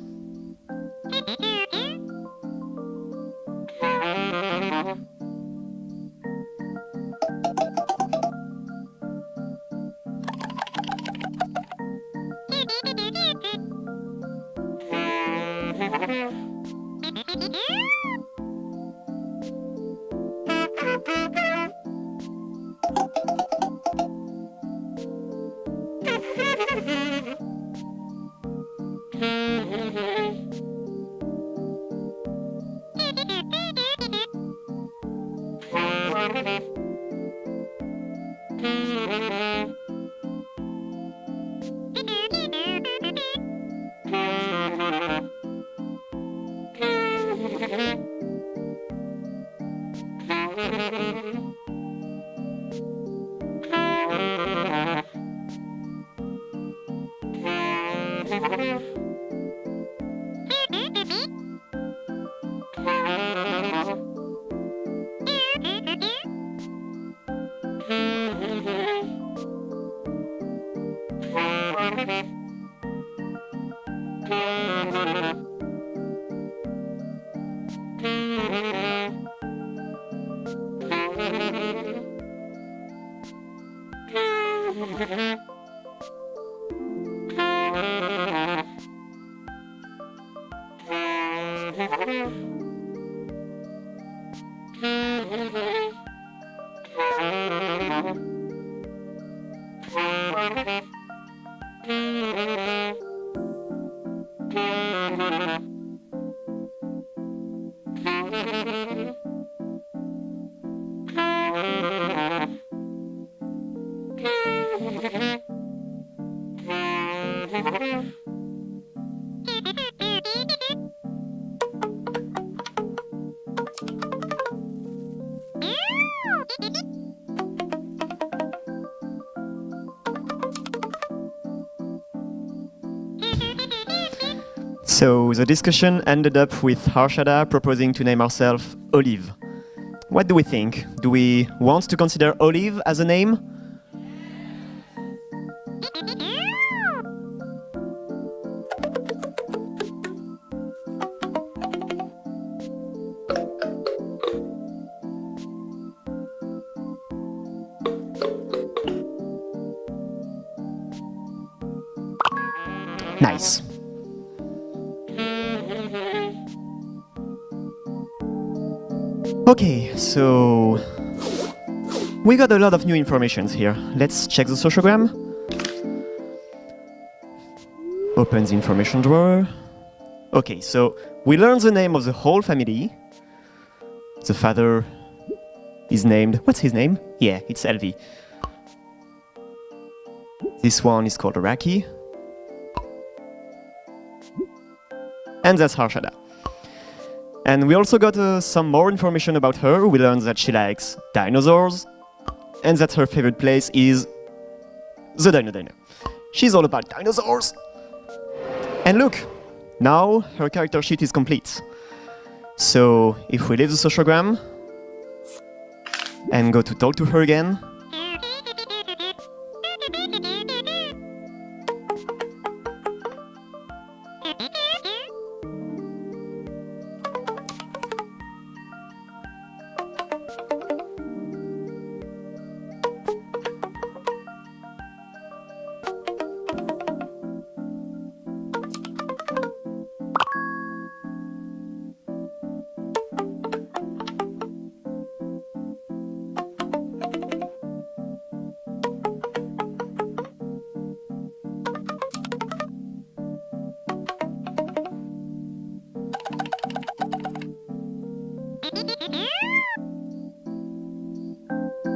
Speaker 12: So the discussion ended up with Harshada proposing to name ourselves Olive. What do we think? Do we want to consider Olive as a name? Nice. Okay, so we got a lot of new informations here. Let's check the sociogram. Open the information drawer. Okay, so we learned the name of the whole family. The father is named... What's his name? Yeah, it's Elvi. This one is called Raki. And that's Harshada. And we also got some more information about her. We learned that she likes dinosaurs, and that her favorite place is the Dino Diner. She's all about dinosaurs. And look, now her character sheet is complete. So if we leave the sociogram and go to talk to her again,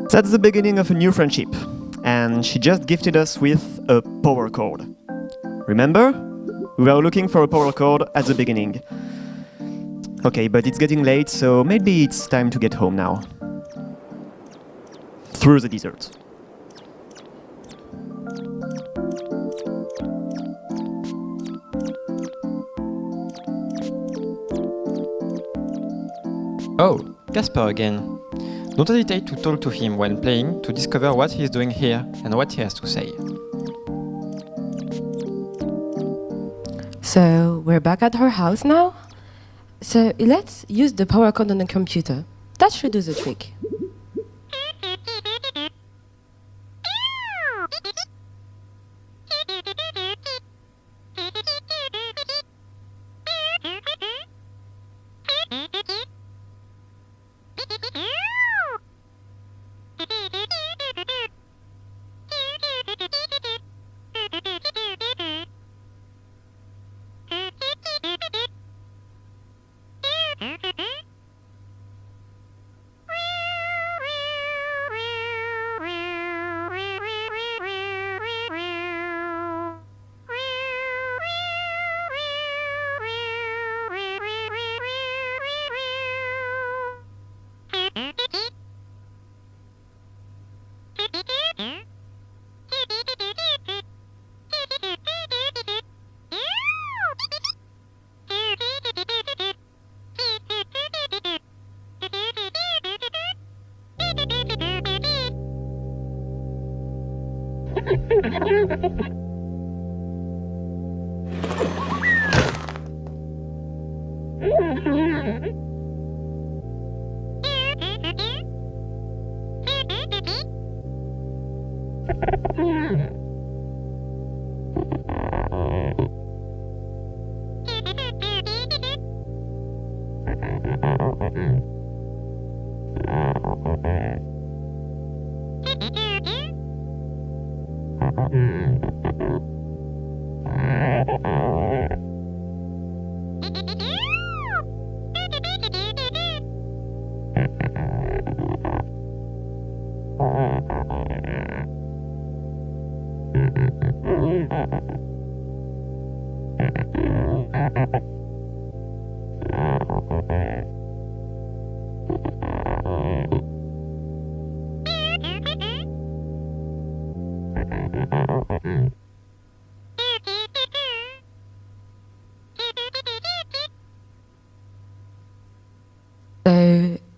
Speaker 12: that's the beginning of a new friendship, and she just gifted us with a power cord. Remember? We were looking for a power cord at the beginning. Okay, but it's getting late, so maybe it's time to get home now. Through the desert.
Speaker 13: Oh, Casper again. Don't hesitate to talk to him when playing to discover what he is doing here and what he has to say.
Speaker 10: So, we're back at her house now? So, let's use the power cord on the computer. That should do the trick. So,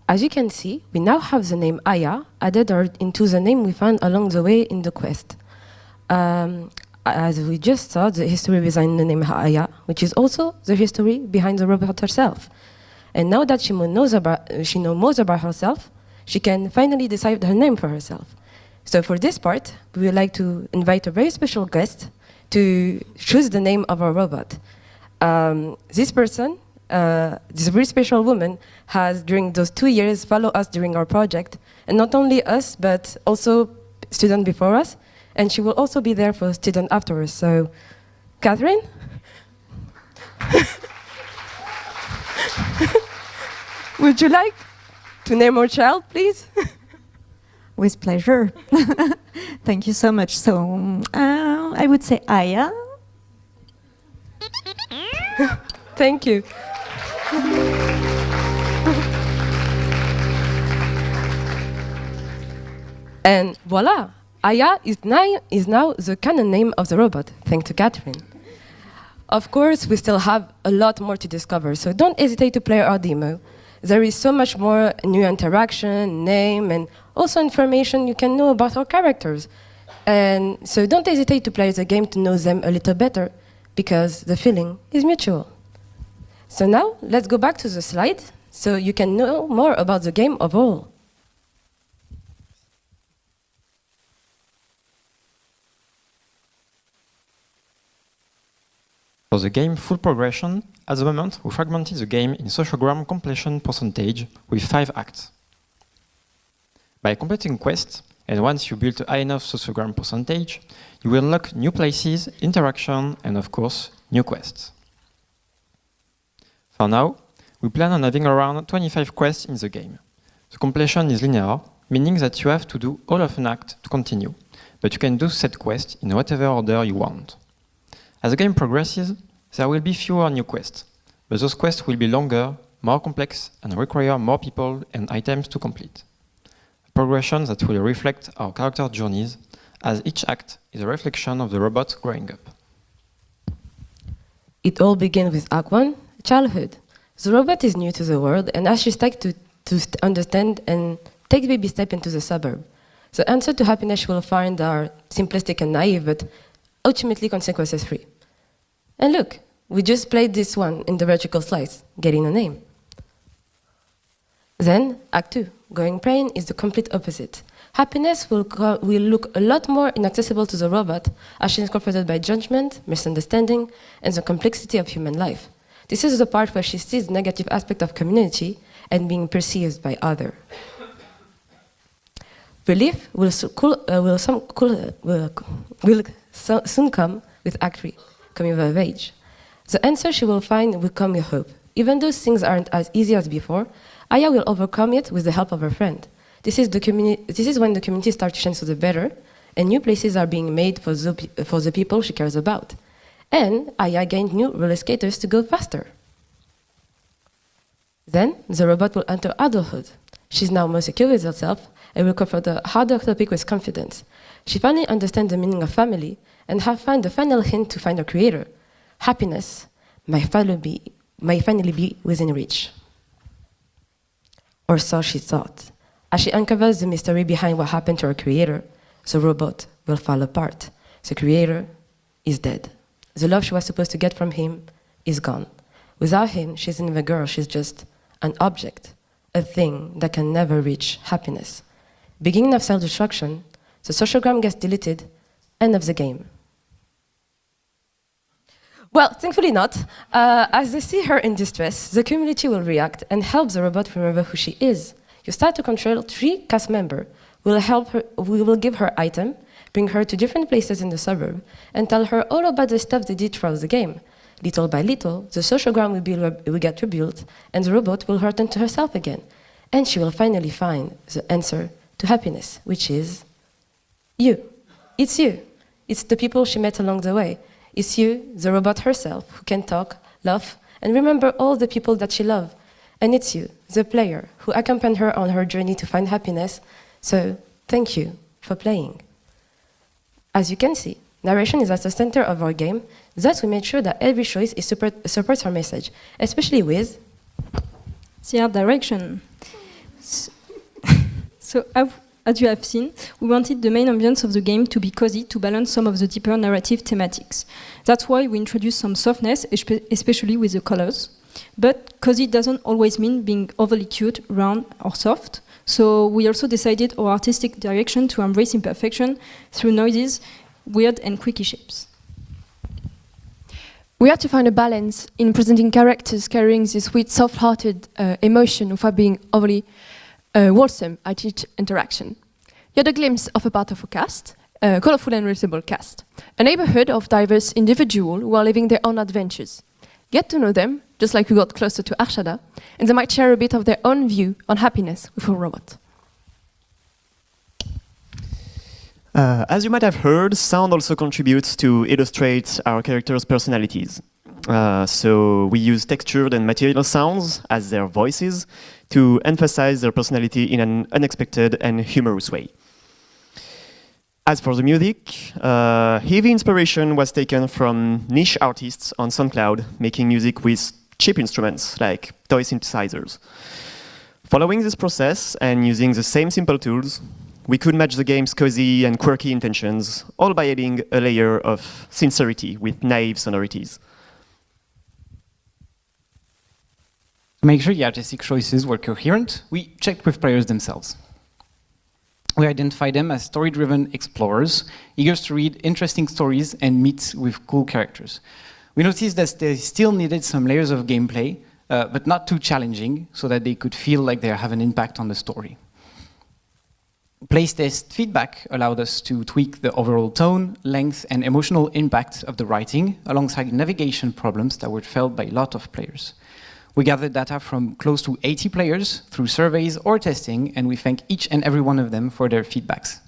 Speaker 10: as you can see, we now have the name Aya added into the name we found along the way in the quest. As we just saw, the history behind the name Aya, which is also the history behind the robot herself. And now that she knows more about herself, she can finally decide her name for herself. So for this part, we would like to invite a very special guest to choose the name of our robot. This person, this very special woman, has during those 2 years followed us during our project, and not only us, but also students before us, and she will also be there for students after us. So, Catherine? Would you like to name our child, please?
Speaker 7: With pleasure. Thank you so much. So, I would say Aya.
Speaker 10: Thank you. And voila, Aya is now the canon name of the robot, thanks to Catherine. Of course, we still have a lot more to discover, so don't hesitate to play our demo. There is so much more new interaction, name, and also information you can know about our characters. And so don't hesitate to play the game to know them a little better, because the feeling is mutual. So now, let's go back to the slide, so you can know more about the game overall.
Speaker 13: For the game full progression, at the moment we fragmented the game in sociogram completion percentage with 5 acts. By completing quests, and once you build a high enough sociogram percentage, you will unlock new places, interaction, and of course, new quests. For now, we plan on having around 25 quests in the game. The completion is linear, meaning that you have to do all of an act to continue, but you can do set quests in whatever order you want. As the game progresses, there will be fewer new quests, but those quests will be longer, more complex, and require more people and items to complete. A progression that will reflect our character journeys, as each act is a reflection of the robot growing up.
Speaker 10: It all begins with Act 1, childhood. The robot is new to the world, and as she starts to understand and take baby steps into the suburb. The answer to happiness she will find are simplistic and naive, but ultimately consequences-free. And look, we just played this one in the vertical slice, getting a name. Then, Act 2, going plain, is the complete opposite. Happiness will look a lot more inaccessible to the robot, as she is confronted by judgment, misunderstanding, and the complexity of human life. This is the part where she sees the negative aspect of community and being perceived by others. Relief will soon come with Act 3, coming of age. The answer she will find will come with hope. Even though things aren't as easy as before, Aya will overcome it with the help of her friend. This is when the community starts to change for the better, and new places are being made for the people she cares about. And Aya gained new roller skaters to go faster. Then, the robot will enter adulthood. She's now more secure with herself and will confront the harder topic with confidence. She finally understands the meaning of family and has found the final hint to find her creator. Happiness might finally be within reach. Or so she thought. As she uncovers the mystery behind what happened to her creator, the robot will fall apart. The creator is dead. The love she was supposed to get from him is gone. Without him, she's not a girl, she's just an object, a thing that can never reach happiness. Beginning of self-destruction, the sociogram gets deleted, end of the game. Well, thankfully not. As they see her in distress, the community will react and help the robot remember who she is. You start to control 3 cast members. We will give her item, bring her to different places in the suburb, and tell her all about the stuff they did throughout the game. Little by little, the sociogram will get rebuilt, and the robot will return to herself again. And she will finally find the answer to happiness, which is you. It's you. It's the people she met along the way. It's you, the robot herself, who can talk, laugh, and remember all the people that she loved. And it's you, the player, who accompanied her on her journey to find happiness. So, thank you for playing. As you can see, narration is at the center of our game, thus we made sure that every choice supports our message, especially with
Speaker 22: the art direction. So, as you have seen, we wanted the main ambience of the game to be cozy to balance some of the deeper narrative thematics. That's why we introduced some softness, especially with the colors. But cozy doesn't always mean being overly cute, round, or soft. So we also decided our artistic direction to embrace imperfection through noises, weird and quirky shapes.
Speaker 18: We had to find a balance in presenting characters carrying this sweet, soft-hearted emotion without being overly wholesome at each interaction. You had a glimpse of a part of a cast, a colorful and relatable cast, a neighborhood of diverse individuals who are living their own adventures. Get to know them, just like we got closer to Arshada, and they might share a bit of their own view on happiness with a robot.
Speaker 12: As you might have heard, sound also contributes to illustrate our characters' personalities. So we use textured and material sounds as their voices to emphasize their personality in an unexpected and humorous way. As for the music, heavy inspiration was taken from niche artists on SoundCloud making music with cheap instruments like toy synthesizers. Following this process and using the same simple tools, we could match the game's cozy and quirky intentions, all by adding a layer of sincerity with naive sonorities.
Speaker 15: To make sure the artistic choices were coherent, we checked with players themselves. We identified them as story-driven explorers, eager to read interesting stories and meet with cool characters. We noticed that they still needed some layers of gameplay, but not too challenging, so that they could feel like they have an impact on the story. Playtest feedback allowed us to tweak the overall tone, length, and emotional impact of the writing, alongside navigation problems that were felt by a lot of players. We gathered data from close to 80 players through surveys or testing, and we thank each and every one of them for their feedbacks.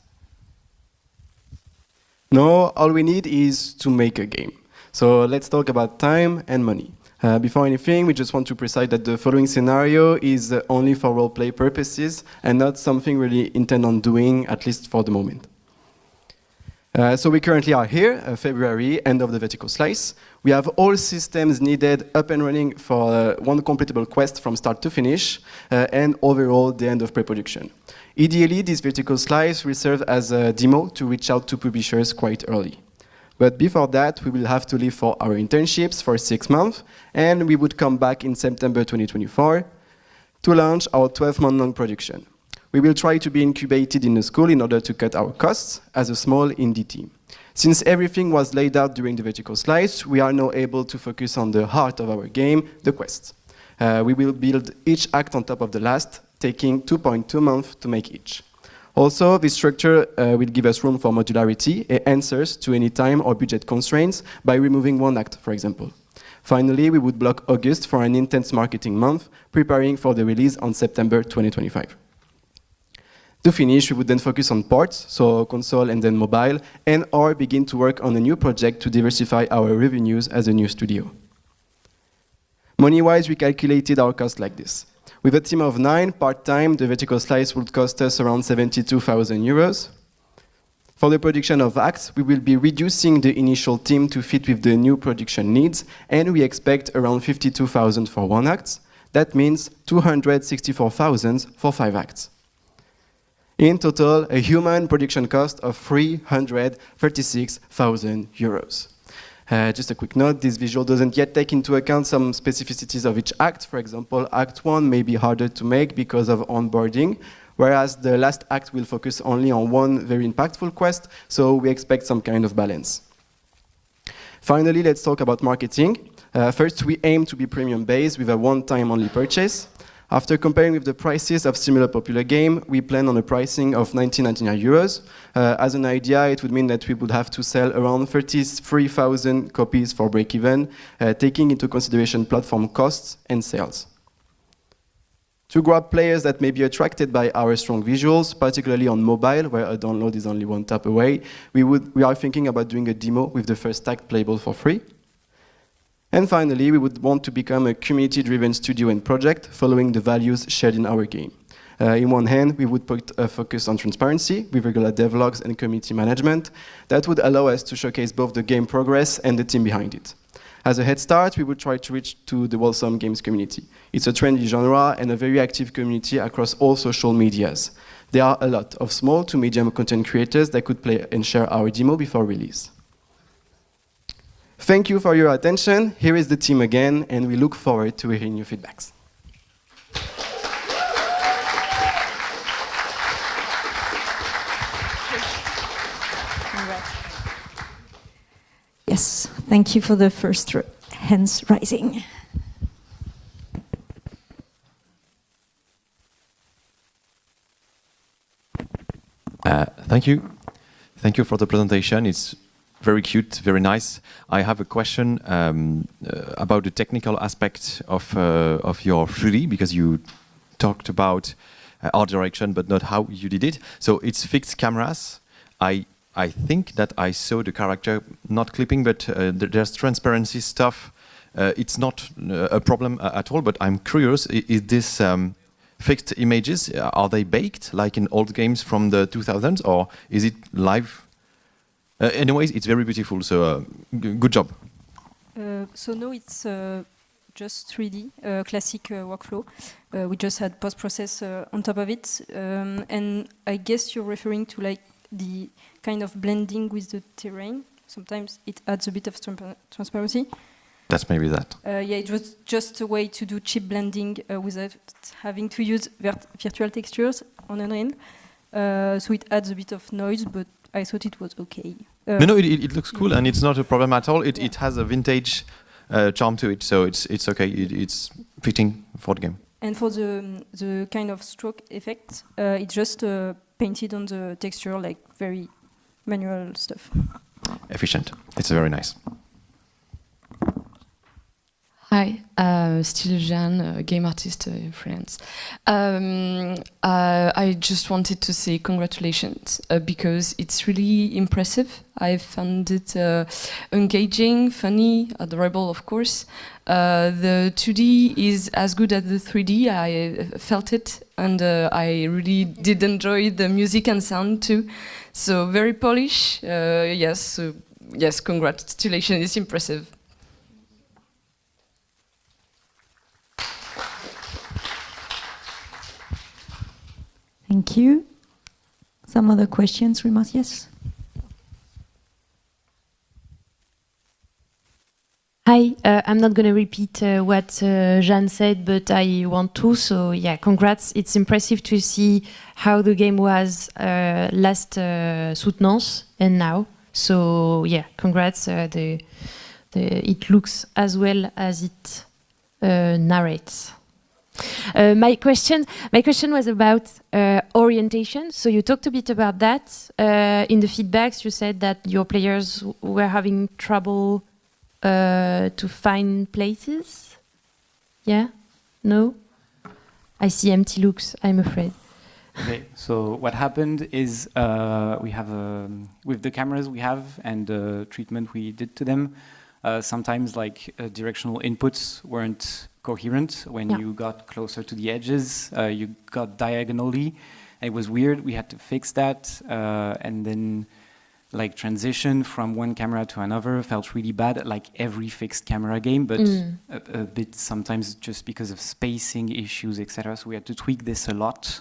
Speaker 9: Now, all we need is to make a game. So let's talk about time and money. Before anything, we just want to precise that the following scenario is only for roleplay purposes and not something really intend on doing, at least for the moment. So we currently are here, February, end of the vertical slice. We have all systems needed up and running for one completable quest from start to finish, and overall the end of pre-production. Ideally, this vertical slice will serve as a demo to reach out to publishers quite early. But before that, we will have to leave for our internships for 6 months, and we would come back in September 2024 to launch our 12-month-long production. We will try to be incubated in the school in order to cut our costs as a small indie team. Since everything was laid out during the vertical slice, we are now able to focus on the heart of our game, the quest. We will build each act on top of the last, taking 2.2 months to make each. Also, this structure will give us room for modularity and answers to any time or budget constraints by removing one act, for example. Finally, we would block August for an intense marketing month, preparing for the release on September 2025. To finish, we would then focus on ports, so console and then mobile, and or begin to work on a new project to diversify our revenues as a new studio. Money-wise, we calculated our cost like this. With a team of 9 part-time, the vertical slice would cost us around 72,000 euros. For the production of acts, we will be reducing the initial team to fit with the new production needs, and we expect around 52,000 for 1 act. That means 264,000 for 5 acts. In total, a human production cost of 336,000 euros. Just a quick note, this visual doesn't yet take into account some specificities of each act. For example, Act 1 may be harder to make because of onboarding, whereas the last act will focus only on one very impactful quest, so we expect some kind of balance. Finally, let's talk about marketing. First, we aim to be premium-based with a one-time only purchase. After comparing with the prices of similar popular game, we plan on a pricing of 1999 euros. As an idea, it would mean that we would have to sell around 33,000 copies for break-even, taking into consideration platform costs and sales. To grab players that may be attracted by our strong visuals, particularly on mobile, where a download is only one tap away, we are thinking about doing a demo with the first act playable for free. And finally, we would want to become a community-driven studio and project, following the values shared in our game. In one hand, we would put a focus on transparency with regular devlogs and community management that would allow us to showcase both the game progress and the team behind it. As a head start, we would try to reach to the Wholesome Games community. It's a trendy genre and a very active community across all social medias. There are a lot of small to medium content creators that could play and share our demo before release. Thank you for your attention. Here is the team again, and we look forward to hearing your feedbacks.
Speaker 7: Yes, thank you for the first hands rising.
Speaker 8: Thank you. Thank you for the presentation. It's very cute, very nice. I have a question about the technical aspect of your 3D, because you talked about art direction, but not how you did it. So it's fixed cameras. I think that I saw the character not clipping, but there's transparency stuff. It's not a problem at all, but I'm curious, is this fixed images, are they baked like in old games from the 2000s, or is it live? Anyways, it's very beautiful, so good job.
Speaker 22: So no, it's just 3D, classic workflow. We just had post-process on top of it. And I guess you're referring to like the kind of blending with the terrain. Sometimes it adds a bit of transparency.
Speaker 8: That's maybe that.
Speaker 22: Yeah, it was just a way to do cheap blending without having to use virtual textures on Unreal. So it adds a bit of noise, but I thought it was okay.
Speaker 8: No, it looks cool, and it's not a problem at all. It has a vintage charm to it, so it's okay. It's fitting for the game.
Speaker 22: And for the kind of stroke effect, it's just painted on the texture, like very manual stuff.
Speaker 8: Efficient. It's very nice.
Speaker 19: Hi, still Jeanne, game artist in France. I just wanted to say congratulations because it's really impressive. I found it engaging, funny, adorable, of course. The 2D is as good as the 3D. I felt it, and I really did enjoy the music and sound too. So very Polish. Yes, yes, congratulations. It's impressive.
Speaker 7: Thank you. Some other questions, remarks? Yes?
Speaker 17: Hi, I'm not going to repeat what Jeanne said, but I want to. So yeah, congrats. It's impressive to see how the game was last Soutenance and now. So yeah, congrats. It looks as well as it narrates. My question was about orientation. So you talked a bit about that. In the feedbacks, you said that your players were having trouble to find places. Yeah? No? I see empty looks, I'm afraid.
Speaker 20: Okay, so what happened is we have, with the cameras we have and the treatment we did to them, sometimes like directional inputs weren't coherent. When you got closer to the edges, you got diagonally. It was weird. We had to fix that, and then like transition from one camera to another felt really bad, like every fixed camera game, but a bit sometimes just because of spacing issues, etc. So we had to tweak this a lot.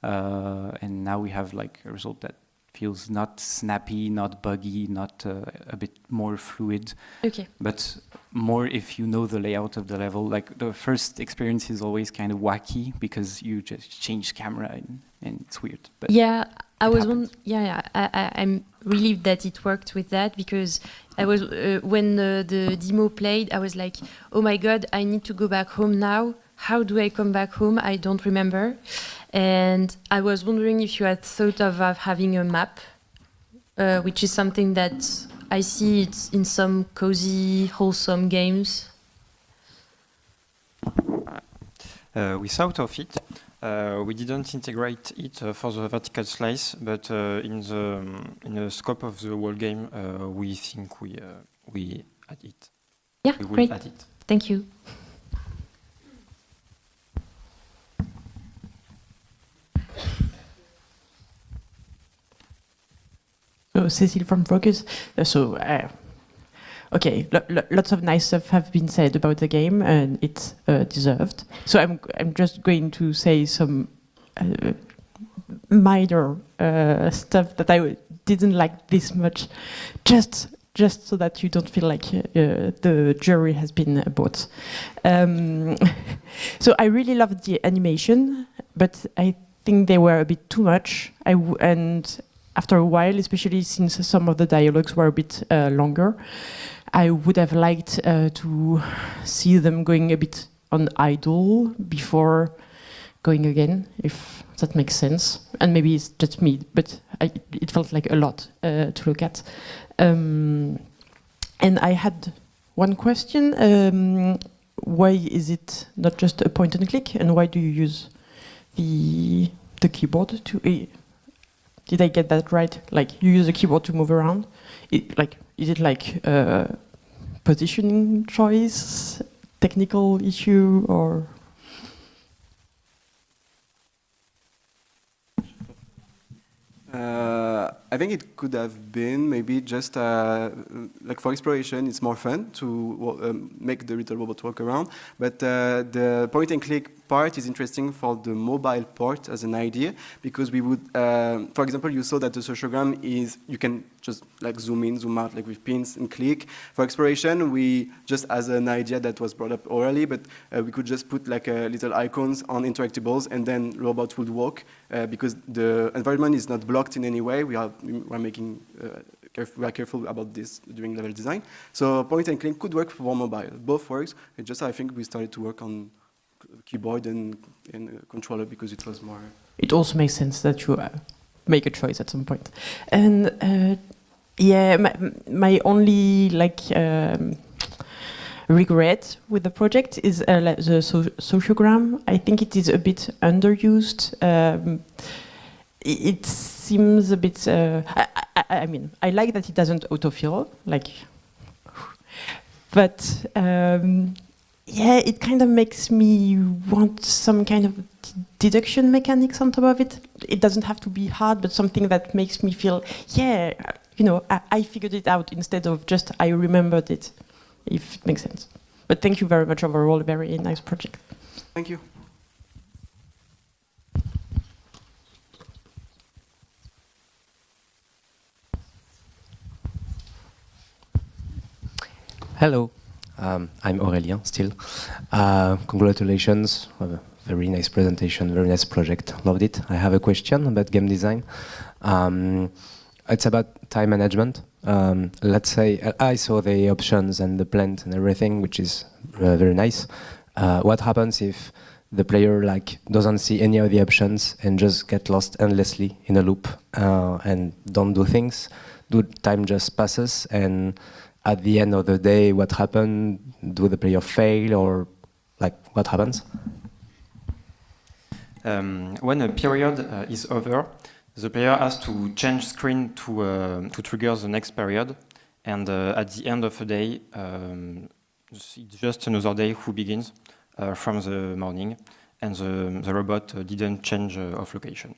Speaker 20: and now we have like a result that feels not snappy, not buggy, not a bit more fluid.
Speaker 17: Okay.
Speaker 20: But more if you know the layout of the level. Like the first experience is always kind of wacky because you just change camera and it's weird. But
Speaker 17: yeah, I'm relieved that it worked with that, because I was when the demo played, I was like, oh my god, I need to go back home now. How do I come back home? I don't remember. And I was wondering if you had thought of having a map, which is something that I see it's in some cozy, wholesome games.
Speaker 13: We thought of it. We didn't integrate it for the vertical slice, but in the scope of the whole game, we think we add it.
Speaker 17: Yeah,
Speaker 13: we will
Speaker 17: great.
Speaker 13: add it.
Speaker 17: Thank you.
Speaker 2: So Cécile from Focus. Okay, lots of nice stuff have been said about the game, and it's deserved. So I'm just going to say some minor stuff that I didn't like this much, just so that you don't feel like the jury has been bought. So I really loved the animation, but I think they were a bit too much. And after a while, especially since some of the dialogues were a bit longer, I would have liked to see them going a bit on idle before going again, if that makes sense. And maybe it's just me, but it felt like a lot to look at. And I had one question. Why is it not just a point and click? And why do you use the keyboard to... Did I get that right? Like, you use a keyboard to move around? Is it like a positioning choice, technical issue, or?
Speaker 9: I think it could have been maybe just like for exploration, it's more fun to make the little robot walk around. But the point and click part is interesting for the mobile port as an idea, because we would, for example, you saw that the sociogram is, you can just like zoom in, zoom out, like with pins and click. For exploration, we just as an idea that was brought up orally, but we could just put like little icons on interactables and then robots would walk because the environment is not blocked in any way. We are making we are careful about this during level design. So point and click could work for mobile. Both works. It just I think we started to work on keyboard and controller because it was more.
Speaker 2: It also makes sense that you make a choice at some point. And yeah, my only regret with the project is the sociogram. I think it is a bit underused. It seems a bit. I mean, I like that it doesn't autofill, but yeah, it kind of makes me want some kind of deduction mechanics on top of it. It doesn't have to be hard, but something that makes me feel, yeah, you know, I figured it out instead of just I remembered it, if it makes sense. But thank you very much overall, a very nice project.
Speaker 9: Thank you.
Speaker 5: Hello, I'm Aurélien still. Congratulations, very nice presentation, very nice project, loved it. I have a question about game design. It's about time management. Let's say I saw the options and the plant and everything, which is very nice. What happens if the player doesn't see any of the options and just get lost endlessly in a loop and don't do things? Do time just passes, and at the end of the day, what happened? Do the player fail, or what happens?
Speaker 13: When a period is over, the player has to change screen to trigger the next period, and at the end of the day, it's just another day who begins from the morning, and the robot didn't change of location.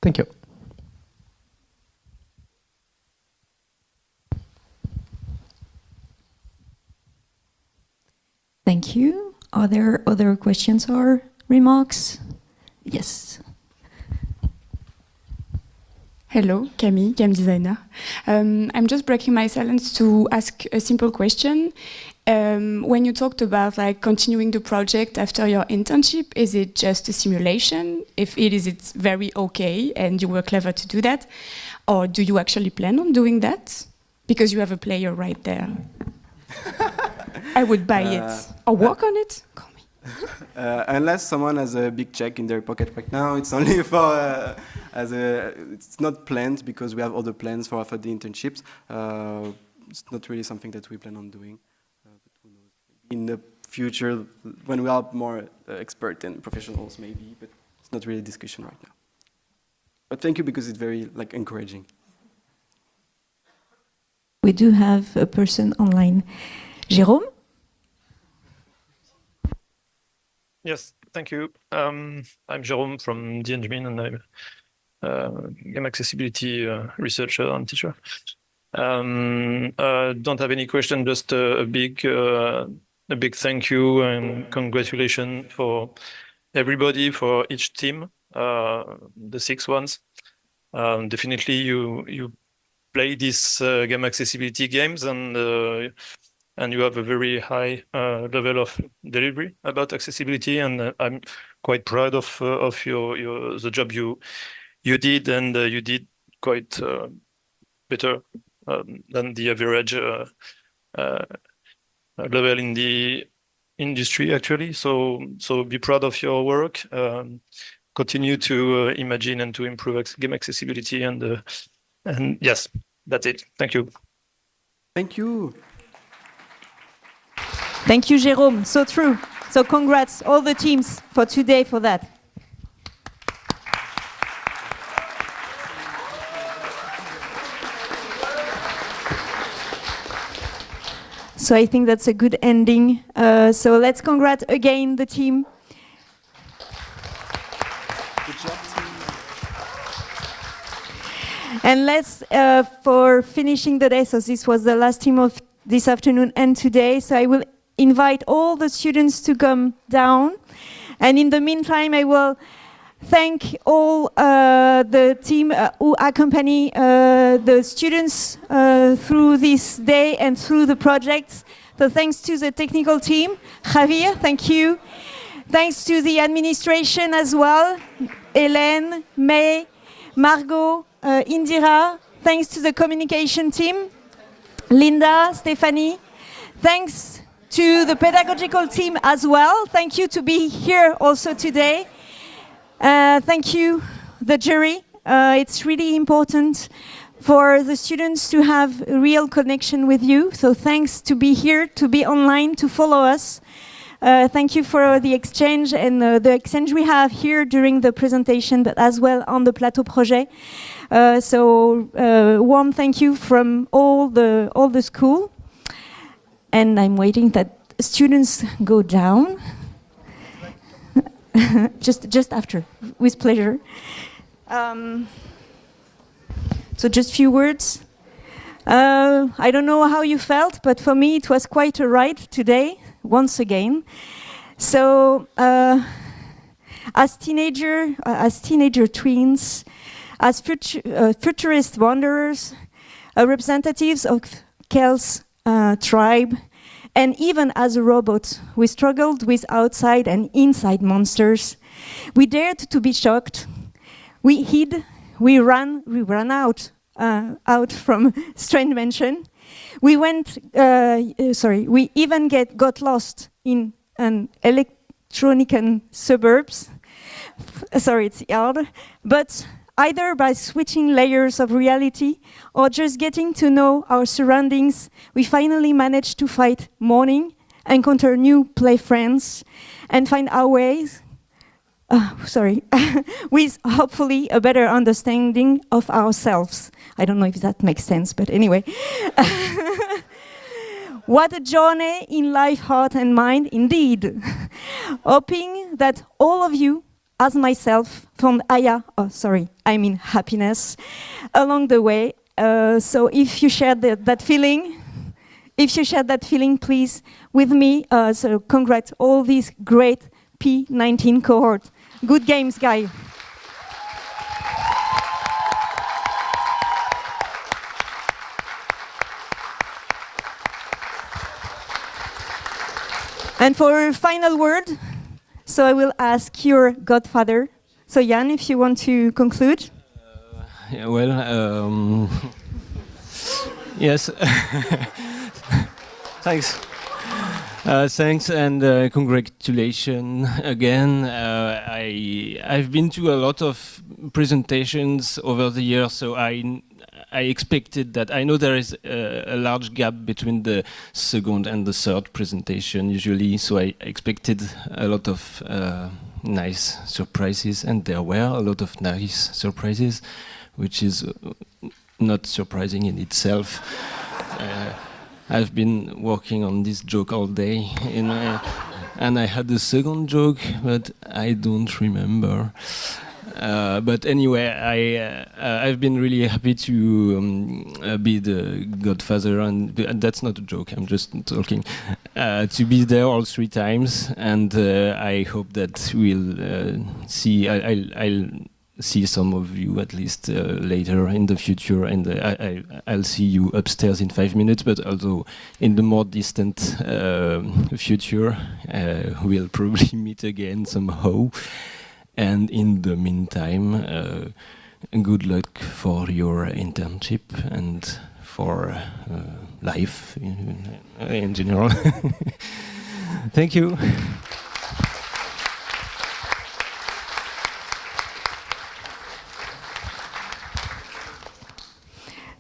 Speaker 5: Thank you.
Speaker 7: Thank you. Are there other questions or remarks? Yes.
Speaker 4: Hello, Camille, game designer. I'm just breaking my silence to ask a simple question. When you talked about like continuing the project after your internship, is it just a simulation? If it is, it's very okay and you were clever to do that. Or do you actually plan on doing that? Because you have a player right there. I would buy it or work on it. Call me.
Speaker 9: Unless someone has a big check in their pocket right now, it's only for it's not planned because we have other plans for after the internships. It's not really something that we plan on doing. But who knows? In the future, when we are more expert and professionals, maybe. But it's not really a discussion right now. But thank you because it's very encouraging.
Speaker 7: We do have a person online. Jérôme?
Speaker 6: Yes, thank you. I'm Jérôme from Cnam-Enjmin, and I'm a game accessibility researcher and teacher. Don't have any question, just a big thank you and congratulations for everybody, for each team, the 6 ones. Definitely you play these game accessibility games and you have a very high level of delivery about accessibility, and I'm quite proud of the job you did, and you did quite better than the average level in the industry actually. So be proud of your work. Continue to imagine and to improve game accessibility, and yes, that's it. Thank you.
Speaker 9: Thank you.
Speaker 7: Thank you, Jérôme. So true. So congrats all the teams for today for that. So I think that's a good ending. So let's congrats again the team.
Speaker 9: Good job, team.
Speaker 7: And let's, for finishing the day, so this was the last team of this afternoon and today, so I will invite all the students to come down. And in the meantime, I will thank all the team who accompany the students through this day and through the projects. So thanks to the technical team. Javier, thank you. Thanks to the administration as well. Hélène, May, Margot, Indira. Thanks to the communication team. Linda, Stephanie. Thanks to the pedagogical team as well. Thank you to be here also today. Thank you, the jury. It's really important for the students to have a real connection with you. So thanks to be here, to be online, to follow us. Thank you for the exchange and the exchange we have here during the presentation, but as well on the Plateau Projet. So warm thank you from all the school. And I'm waiting that students go down. just after, with pleasure. So just few words. I don't know how you felt, but for me it was quite a ride today, once again. So as teenager twins, as futurist wanderers, representatives of Kel's tribe, and even as a robot, we struggled with outside and inside monsters. We dared to be shocked. We hid. We ran out from strange mansion. We went. We even got lost in an electronic suburbs. Sorry, it's hard, but either by switching layers of reality or just getting to know our surroundings, we finally managed to fight morning, encounter new play friends, and find our ways, with hopefully a better understanding of ourselves. I don't know if that makes sense, but anyway. What a journey in life, heart, and mind, indeed. Hoping that all of you, as myself, found happiness along the way. So if you shared that feeling, please, with me, so congrats all these great P19 cohort. Good games, guys. And for a final word, so I will ask your godfather. So Jan, if you want to conclude.
Speaker 1: Yeah, well, yes. Thanks. Thanks and congratulations again. I've been to a lot of presentations over the years, so I expected that. I know there is a large gap between the second and the third presentation usually, so I expected a lot of nice surprises, and there were a lot of nice surprises, which is not surprising in itself. I've been working on this joke all day, and I had a second joke, but I don't remember. But anyway, I've been really happy to be the godfather, and that's not a joke, I'm just talking, to be there all 3 times, and I hope that we'll see, I'll see some of you at least later in the future, and I'll see you upstairs in 5 minutes, but also in the more distant future, we'll probably meet again somehow. And in the meantime, good luck for your internship and for life in general. Thank you.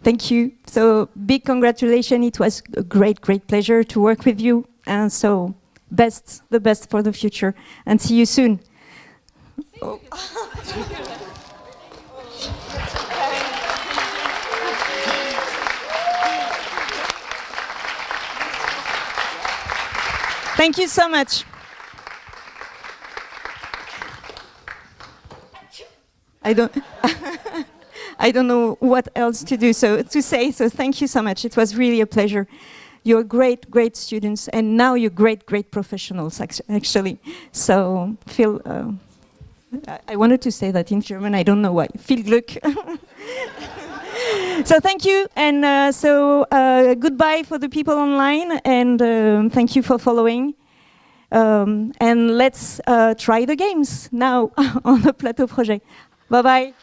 Speaker 7: Thank you. So big congratulations. It was a great, great pleasure to work with you. And so the best for the future. And see you soon. Oh. Thank you so much. I don't know what else to say. So thank you so much. It was really a pleasure. You're great, great students, and now you're great, great professionals, actually. So I wanted to say that in German. I don't know why. Viel Glück. So thank you, and goodbye for the people online, and thank you for following. And let's try the games now on the Plateau project. Bye bye.